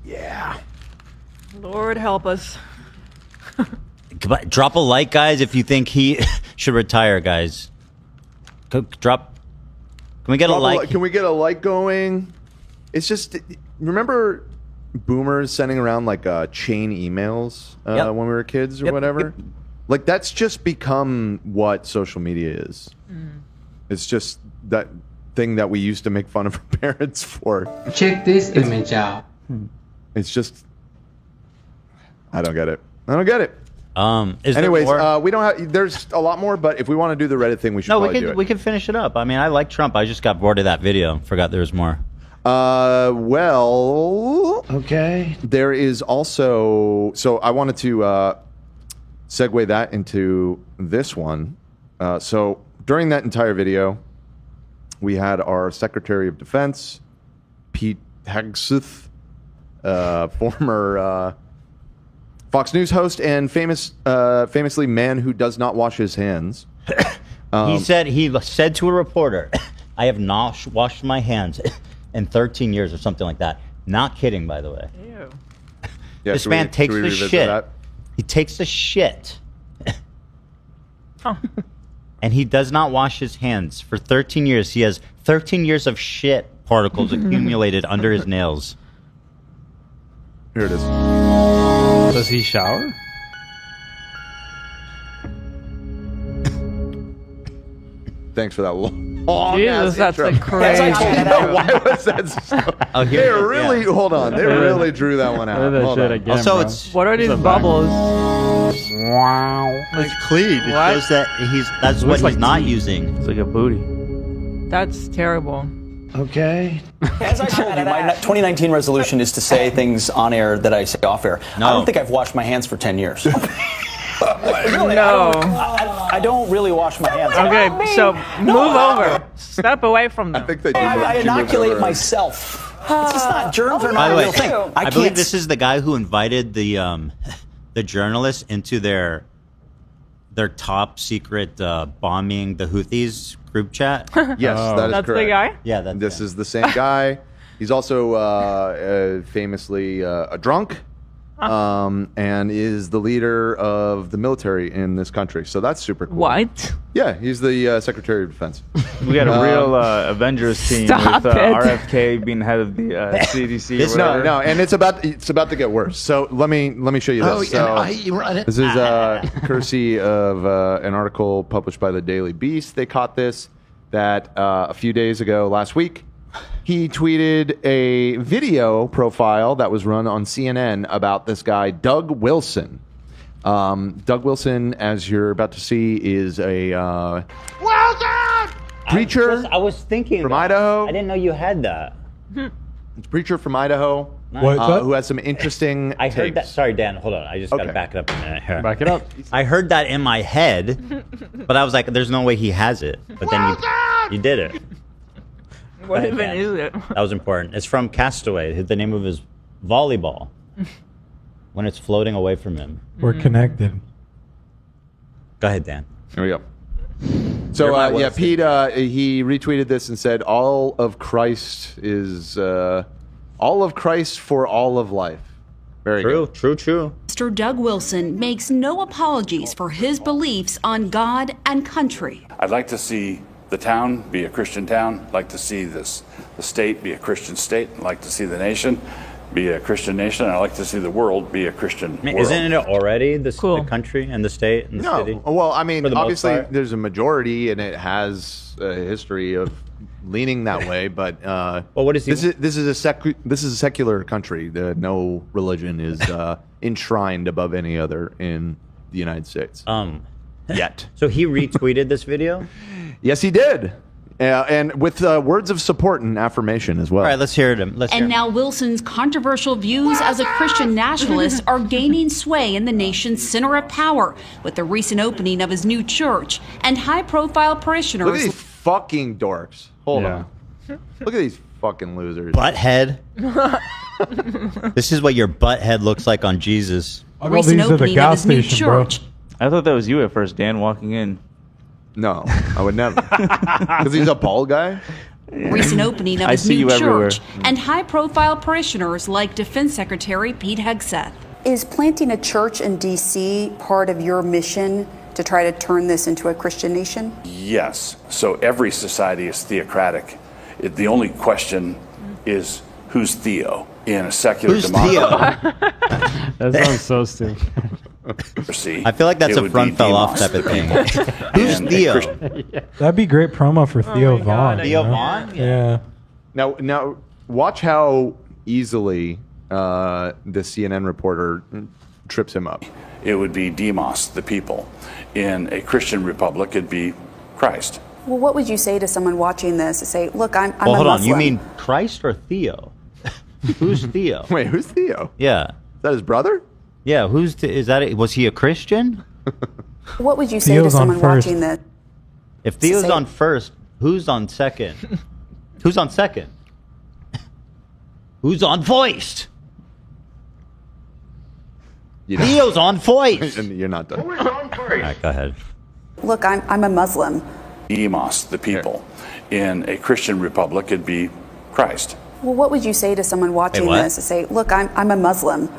Yeah. Lord help us. Drop a like, guys, if you think he should retire, guys. Drop. Can we get a like? Can we get a like going? It's just, remember boomers sending around like chain emails Yep. when we were kids or Yep, whatever? yep. Like that's just become what social media is. It's just that thing that we used to make fun of our parents for. Check this image out. It's just, I don't get it. Is there Anyways, more? we don't have. There's a lot more, but if we want to do the Reddit thing, we should. No, probably do it. we can finish it up. I mean, I like Trump. I just got bored of that video. Forgot there was more. Well, okay. There is also, so I wanted to segue that into this one. So during that entire video, we had our Secretary of Defense, Pete Hegseth, former Fox News host and famously man who does not wash his hands. He said to a reporter, "I have not washed my hands in 13 years," or something like that. Not kidding, by the way. Ew. Yeah, This should man we takes the revisit shit. that? He takes the shit. And he does not wash his hands for 13 years. He has 13 years of shit particles accumulated under his nails. Here it is. Does he shower? Thanks for that. Jesus, that's a crazy. Why was that so? Oh, They really, hold on. They really drew that one out. Play that Hold shit on. again, Also, bro. it's What are these It's a bubbles? Wow. it's clean. It What? shows that that's what Looks he's like not tea. using. It's like a booty. That's terrible. Okay. As I told you, my 2019 resolution is to say things on air that I say off air. No. I don't think I've washed my hands for 10 years. Really, No. I don't really wash my hands. Okay, so move over. Step away from them. I think they do. I inoculate myself. It's just not, germs are By not the a way, real thing. I believe this is the guy who invited the journalists into their top secret bombing the Houthis group chat. Yes, that is That's correct. the guy? Yeah, that's This is the same guy. He's also famously a drunk, and is the leader of the military in this country. So that's super cool. What? Yeah, he's the Secretary of Defense. We got a real Avengers team Stop with it. RFK being head of the CDC. Or No, whatever. no, and it's about to get worse. So let me show you this. This is courtesy of an article published by the Daily Beast. They caught this that a few days ago, last week, he tweeted a video profile that was run on CNN about this guy, Doug Wilson. Doug Wilson, as you're about to see, is a preacher I was thinking from that. Idaho. I didn't know you had that. It's a preacher from Idaho What's that? who has some interesting I heard that. takes. Sorry, Dan. Hold on. I just gotta Okay. back it up a minute here. Back it up. I heard that in my head, but I was like, "There's no way he has it." But then you did it. What ahead, even Dan. is it? That was important. It's from Castaway. The name of his volleyball. when it's floating away from him. We're connected. Go ahead, Dan. Here we go. So yeah, Pete he retweeted this and said, "All of Christ is all of Christ for all of life." Very good. True. Mr. Doug Wilson makes no apologies for his beliefs on God and country. I'd like to see the town be a Christian town. I'd like to see the state be a Christian state. I'd like to see the nation be a Christian nation. I'd like to see the world be a Christian world. Isn't it already the country and the state and the No, city? well, I mean, For the most obviously part? there's a majority, and it has a history of leaning that way. But well, what is this is a secular country. No religion is enshrined above any other in the United States. Yet. So he retweeted this video? Yes, he did, and with words of support and affirmation as well. All right, let's hear it. And now Wilson's controversial views as a Christian nationalist are gaining sway in the nation's center of power with the recent opening of his new church and high-profile parishioners. Look at these fucking dorks. Hold on. Look at these fucking losers. Butthead. This is what your butthead looks like on Jesus. Recent opening of his new church. I thought that was you at first, Dan, walking in. No, I would never. Because he's a bald guy? Recent opening of I his see new you everywhere. church and high-profile parishioners like Defense Secretary Pete Hegseth. Is planting a church in D.C. part of your mission to try to turn this into a Christian nation? Yes. So every society is theocratic. The only question is who's Theo in a secular democracy. That sounds so stupid. I feel like that's It a would front be fell off Demos, type of the thing. people. Who's And a Theo? That'd be great promo for Theo Vaughn. Theo you know? Vaughn? Yeah. Now, watch how easily the CNN reporter trips him up. It would be Demos, the people. In a Christian republic, it'd be Christ. Well, what would you say to someone watching this to say, look, I'm Well, a hold on. Muslim. You mean Christ or Theo? Who's Theo? Wait, who's Theo? Yeah. Is that his brother? Yeah. Is that? Was he a Christian? What would you say Theo's to on someone first. watching this? If Theo's on first, who's on second? Who's on second? Who's on voiced? Theo's on voiced. And you're not done. All right, go ahead. Look, I'm a Muslim. Demos, the people. In a Christian republic, it'd be Christ. Well, what would you say to someone watching what? this to say, look, I'm a Muslim.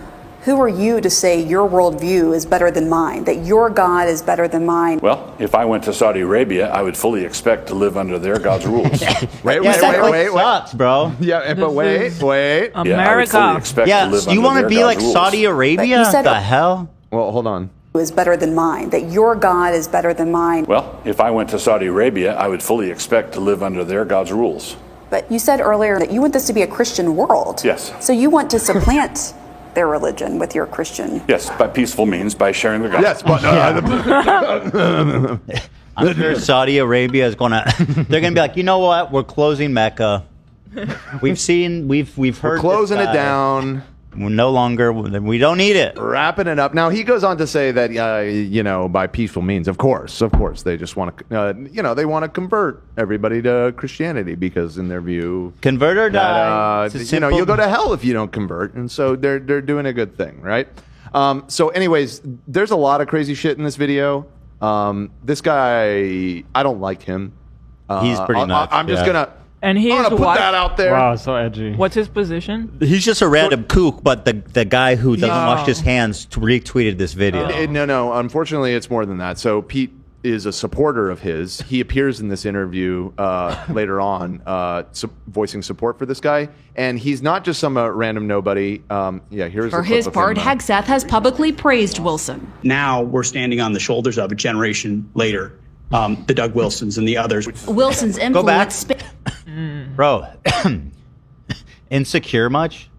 Who are you to say your worldview is better than mine, that your God is better than mine? Well, if I went to Saudi Arabia, I would fully expect to live under their God's rules. Wait. Sucks, bro. Yeah, but wait. Yeah, I would fully expect to live you under want to their be God's like rules. Saudi Arabia? you said- The hell? Well, hold on. Is better than mine, that your God is better than mine. Well, if I went to Saudi Arabia, I would fully expect to live under their God's rules. But you said earlier that you want this to be a Christian world. Yes. So you want to supplant their religion with your Christian. Yes, by peaceful means, by sharing the gospel. Yes, but I'm sure Saudi Arabia is gonna. They're gonna be like, you know what? We're closing Mecca. We've heard. We're closing this it guy. down. We're no longer. We don't need it. Wrapping it up. Now he goes on to say that by peaceful means, of course, they just want to, they want to convert everybody to Christianity because in their view, convert or die. that, you'll go to hell if you don't convert, and so they're doing a good thing, right? So, anyways, there's a lot of crazy shit in this video. This guy, I don't like him. He's pretty nuts. I'm just gonna. And he's I'm gonna put what? that out there. Wow, so edgy. What's his position? He's just a random kook, but the guy who doesn't No. wash his hands retweeted this video. No. Unfortunately, it's more than that. So Pete is a supporter of his. He appears in this interview later on, voicing support for this guy. And he's not just some random nobody. Here's For a clip his of part, him, Hegseth has publicly praised Wilson. Now we're standing on the shoulders of a generation later, the Doug Wilsons and the others. Wilson's Go back. influence. Bro, insecure much?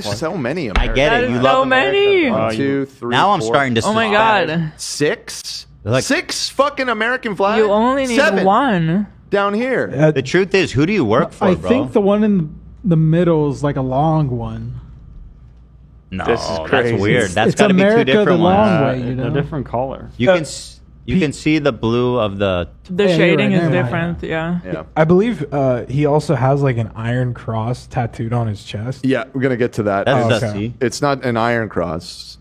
so many of I get it. You so love many. America. 1, 2, 3. Now I'm 4, starting to. Oh my God. 6? Like- 6 fucking American flags? You only need 7 one. down here. The truth is, who do you work for, I bro? think the one in the middle is like a long one. No, This is crazy. that's weird. That's It's got to be two America the different long ones. way, you know. A different color. You You can see the blue of the. The Yeah, shading you're is right, never different. Yeah. Yeah. I believe he also has like an iron cross tattooed on his chest. Yeah, we're gonna get to that. That's okay. okay. It's not an iron cross.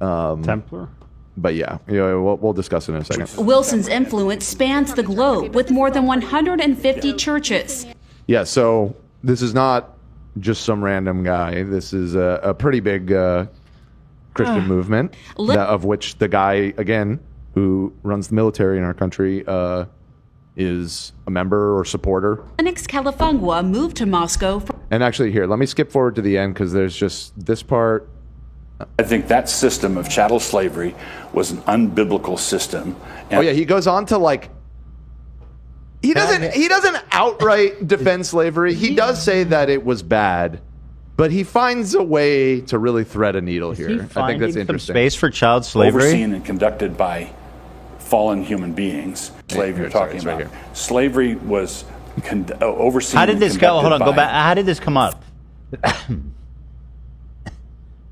Templar? But yeah, we'll discuss it in a second. Wilson's influence spans the globe with more than 150 churches. Yeah, so this is not just some random guy. This is a pretty big Christian movement, of which the guy, again, who runs the military in our country is a member or supporter. Lennox Califungua moved to Moscow. And actually, here, let me skip forward to the end because there's just this part. I think that system of chattel slavery was an unbiblical system. Oh yeah, he goes on to like. He doesn't outright defend slavery. He does say that it was bad, but he finds a way to really thread a needle here. I think that's interesting. Space for child slavery. Overseen and conducted by fallen human beings. Slavery you're talking about. Right, slavery was overseen. How did this go? Hold on, go by- back. How did this come up?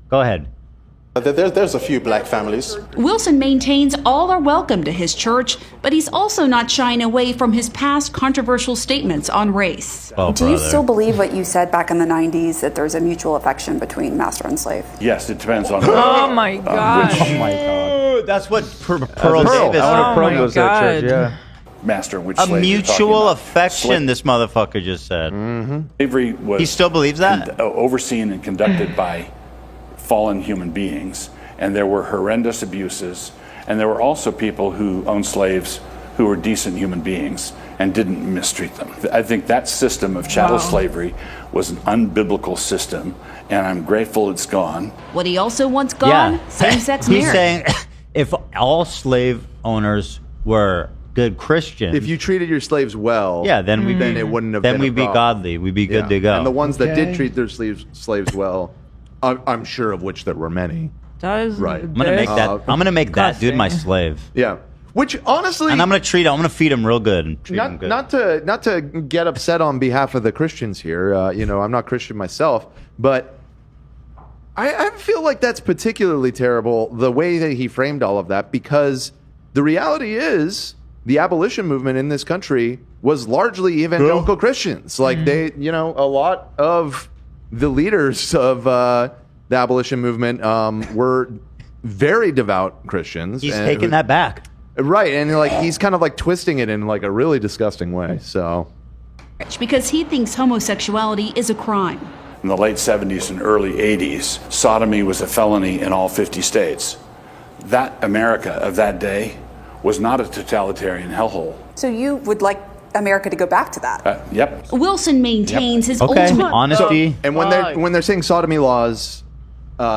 Go ahead. There's a few black families. Wilson maintains all are welcome to his church, but he's also not shying away from his past controversial statements on race. Oh, Do you still believe what you said back in the 90s, that there's a mutual affection between master and slave? Yes, it depends on. Oh my God. Which, Oh my God. That's what Pearl Davis. Oh Pearl my goes to that church, God. yeah. master, which A slave you're talking mutual about. affection, this motherfucker just said. Slavery was He still believes that? overseen and conducted by fallen human beings, and there were horrendous abuses, and there were also people who owned slaves who were decent human beings and didn't mistreat them. I think that system of chattel slavery was an unbiblical system, and I'm grateful it's gone. What he also wants gone, same-sex He's marriage. saying if all slave owners were good Christians, If you treated your slaves well, yeah, then we then it wouldn't have then been we'd a be problem. godly. We'd be good to go. And the ones that Okay. did treat their slaves well, I'm sure of which there were many. That is Right. I'm gonna make that. I'm gonna make that dude my slave. Yeah. Which honestly, and I'm gonna treat him. I'm gonna feed him real good. And treat him good. not to get upset on behalf of the Christians here. I'm not Christian myself, but I feel like that's particularly terrible the way that he framed all of that, because the reality is the abolition movement in this country was largely evangelical Christians. Like they, a lot of the leaders of the abolition movement were very devout Christians. He's taking that back. Right, and he's kind of like twisting it in like a really disgusting way. So, because he thinks homosexuality is a crime. In the late 70s and early 80s, sodomy was a felony in all 50 states. That America of that day was not a totalitarian hellhole. So you would like America to go back to that? Yep. Wilson maintains his ultimate honesty. And when they're saying sodomy laws,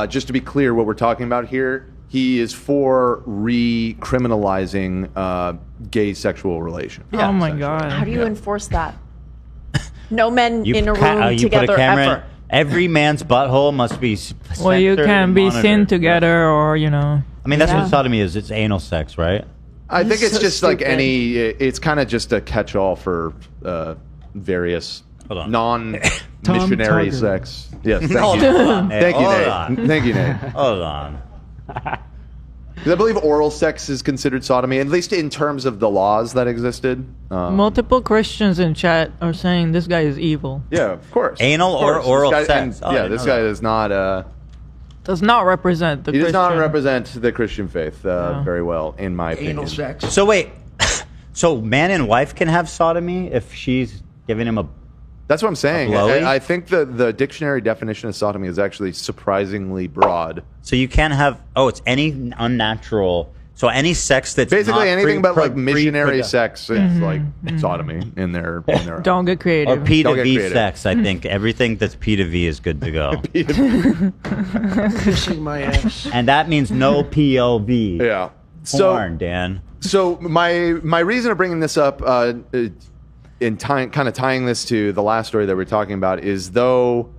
just to be clear, what we're talking about here, he is for recriminalizing gay sexual relations. Oh my God. How do you enforce that? No men in a you room put a together camera ever. in. Every man's butthole must be. Well, you censored can and be monitored. seen together, or I mean, that's what sodomy is. It's anal sex, right? I think it's so just like stupid. it's kind of just a catch-all for various non-missionary Tucker. sex. Yes, thank Hold you. on, Nate. Thank you, Hold Nate. on. Thank you, Nate. Hold on. 'Cause I believe oral sex is considered sodomy, at least in terms of the laws that existed. multiple Christians in chat are saying this guy is evil. Yeah, of course. Anal Of course. or oral This guy- sex? and- Oh, I yeah, didn't this know guy that. does not. Does not represent the He does Christian. not represent the Christian faith very well, in my opinion. So wait, so man and wife can have sodomy if she's giving him a. That's what I'm saying. blowy? I think the dictionary definition of sodomy is actually surprisingly broad. So you can't have. Oh, it's any unnatural. So any sex that's Basically not anything but like missionary pre-produ- sex is like sodomy in their. Don't get Or creative. P Don't to get V creative. sex. I think everything that's P to V is good to go. Kissing my ass. And that means no POV. Yeah. So Porn, Dan. So my reason of bringing this up, in kind of tying this to the last story that we're talking about, is though,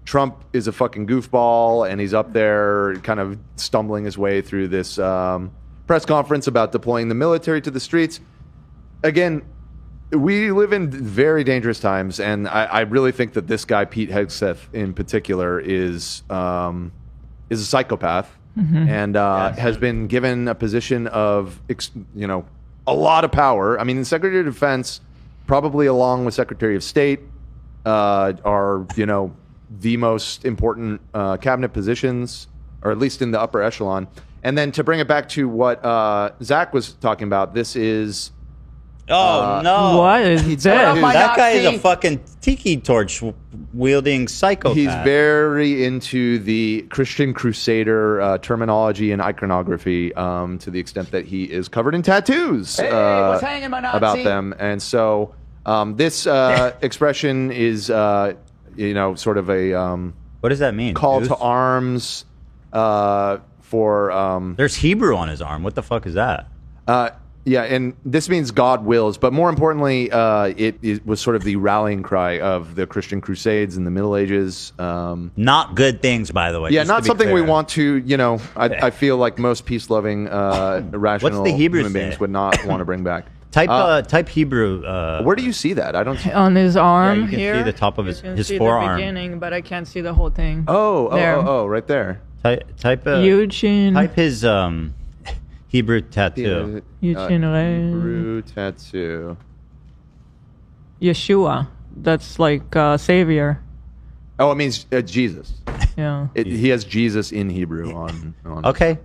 Trump is a fucking goofball and he's up there kind of stumbling his way through this press conference about deploying the military to the streets. Again, we live in very dangerous times, and I really think that this guy, Pete Hegseth in particular, is a psychopath. and has been given a position of, a lot of power. I mean, the Secretary of Defense, probably along with Secretary of State, are, the most important cabinet positions, or at least in the upper echelon. And then to bring it back to what Zach was talking about, this is... no. What is this? That guy is a fucking tiki torch wielding psychopath. He's very into the Christian Crusader terminology and iconography to the extent that he is covered in tattoos what's hanging, my Nazi? about them. And so this expression is, sort of a... what does that mean? Call to arms for... There's Hebrew on his arm. What the fuck is that? Yeah, and this means God wills, but more importantly, it was sort of the rallying cry of the Christian Crusades in the Middle Ages. Not good things, by the way. Yeah, just not to be something we clear. want to, I feel like most peace-loving, rational Hebrew human beings say? would not want to bring back. Type Hebrew. Where do you see that? I don't see. On his arm you can here. see the top of You can his see forearm. the beginning, but I can't see the whole thing. Oh, right there. Type Eugene. Type his Hebrew tattoo. Hebrew tattoo. Yeshua. That's like Savior. Oh, it means Jesus. Yeah. He has Jesus in Hebrew on. Okay.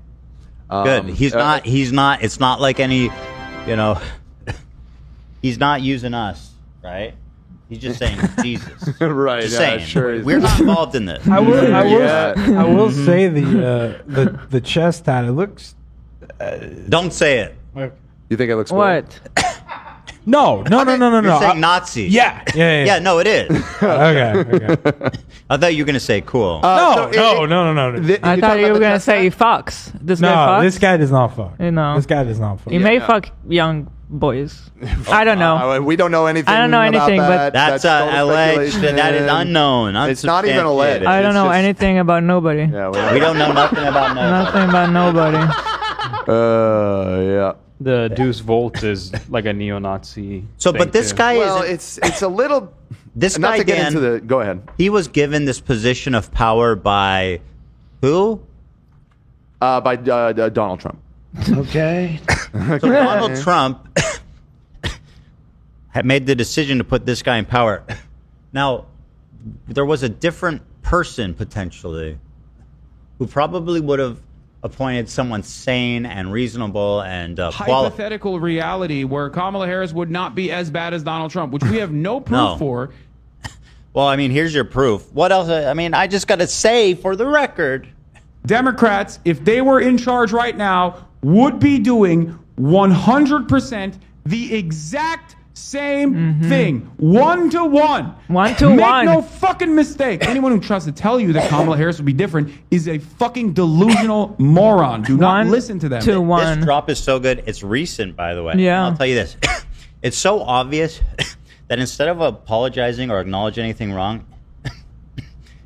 Good. He's not. It's not like any. He's not using us, right? He's just saying Jesus. Right. Just yeah, saying. sure. We're not involved in this. I will say the chest tat. It looks. Don't say it. You think it looks cool? What? No. You're saying Nazi. Yeah. No, it is. Okay. I thought you were gonna say cool. No. I thought you were gonna say he fucks. This guy fucks. This guy does not fuck. No. This guy does not fuck. He may fuck young boys. I don't know. We don't know anything. I don't know anything, about but that's alleged. That is unknown. It's not even alleged. I don't know anything about nobody. Yeah, we don't know nothing about nobody. Nothing about nobody. Yeah. The Deuce Volt is like a neo-Nazi. So, but this guy is. Well, it's a little. This not guy to get Dan, into the. Go ahead. He was given this position of power by who? By Donald Trump. Okay. So Donald Trump had made the decision to put this guy in power. Now, there was a different person potentially who probably would have appointed someone sane and reasonable and qualified. Hypothetical reality where Kamala Harris would not be as bad as Donald Trump, which we have no proof for. Well, I mean, here's your proof. What else? I mean, I just got to say for the record. Democrats, if they were in charge right now, would be doing 100% the exact same thing. 1 to 1. 1 to Make 1. no fucking mistake. Anyone who tries to tell you that Kamala Harris would be different is a fucking delusional moron. Do not listen to them. This drop is so good. It's recent, by the way. Yeah. I'll tell you this. It's so obvious that instead of apologizing or acknowledging anything wrong,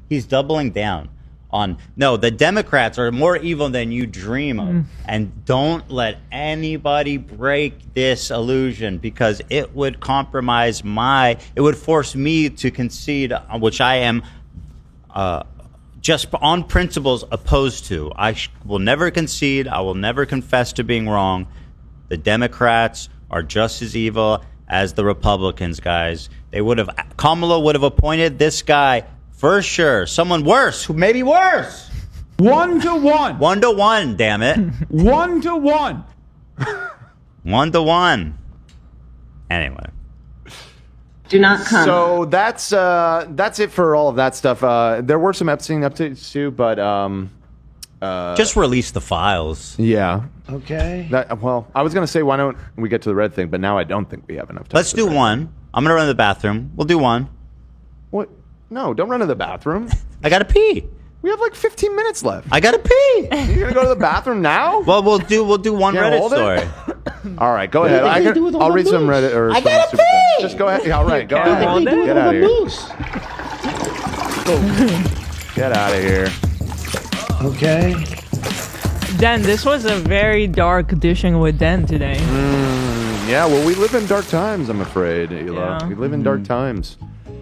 he's doubling down on, no, the Democrats are more evil than you dream of. And don't let anybody break this illusion, because it would compromise it would force me to concede, which I am just on principles opposed to. I will never concede. I will never confess to being wrong. The Democrats are just as evil as the Republicans, guys. Kamala would have appointed this guy for sure. Someone worse, who maybe worse. 1 to 1. 1 to 1, damn it. 1 to 1. 1 to 1. Anyway. Do not come. So that's it for all of that stuff. There were some Epstein updates too, but just release the files. Yeah. Okay. Well, I was gonna say, why don't we get to the red thing, but now I don't think we have enough time. Let's do one. I'm gonna run to the bathroom. We'll do one. What? No, don't run to the bathroom. I gotta pee. We have like 15 minutes left. I gotta pee. You're gonna go to the bathroom now? Well, we'll do one Can't Reddit hold it? story. All right, go ahead. I'll read some Reddit or. I some gotta Super Chat. pee. Just go ahead. All right, go ahead. Get out of here. Get out of here. Okay. Dan, this was a very dark dishing with Dan today. Yeah, well, we live in dark times, I'm afraid, Hila. Yeah. We live in dark times.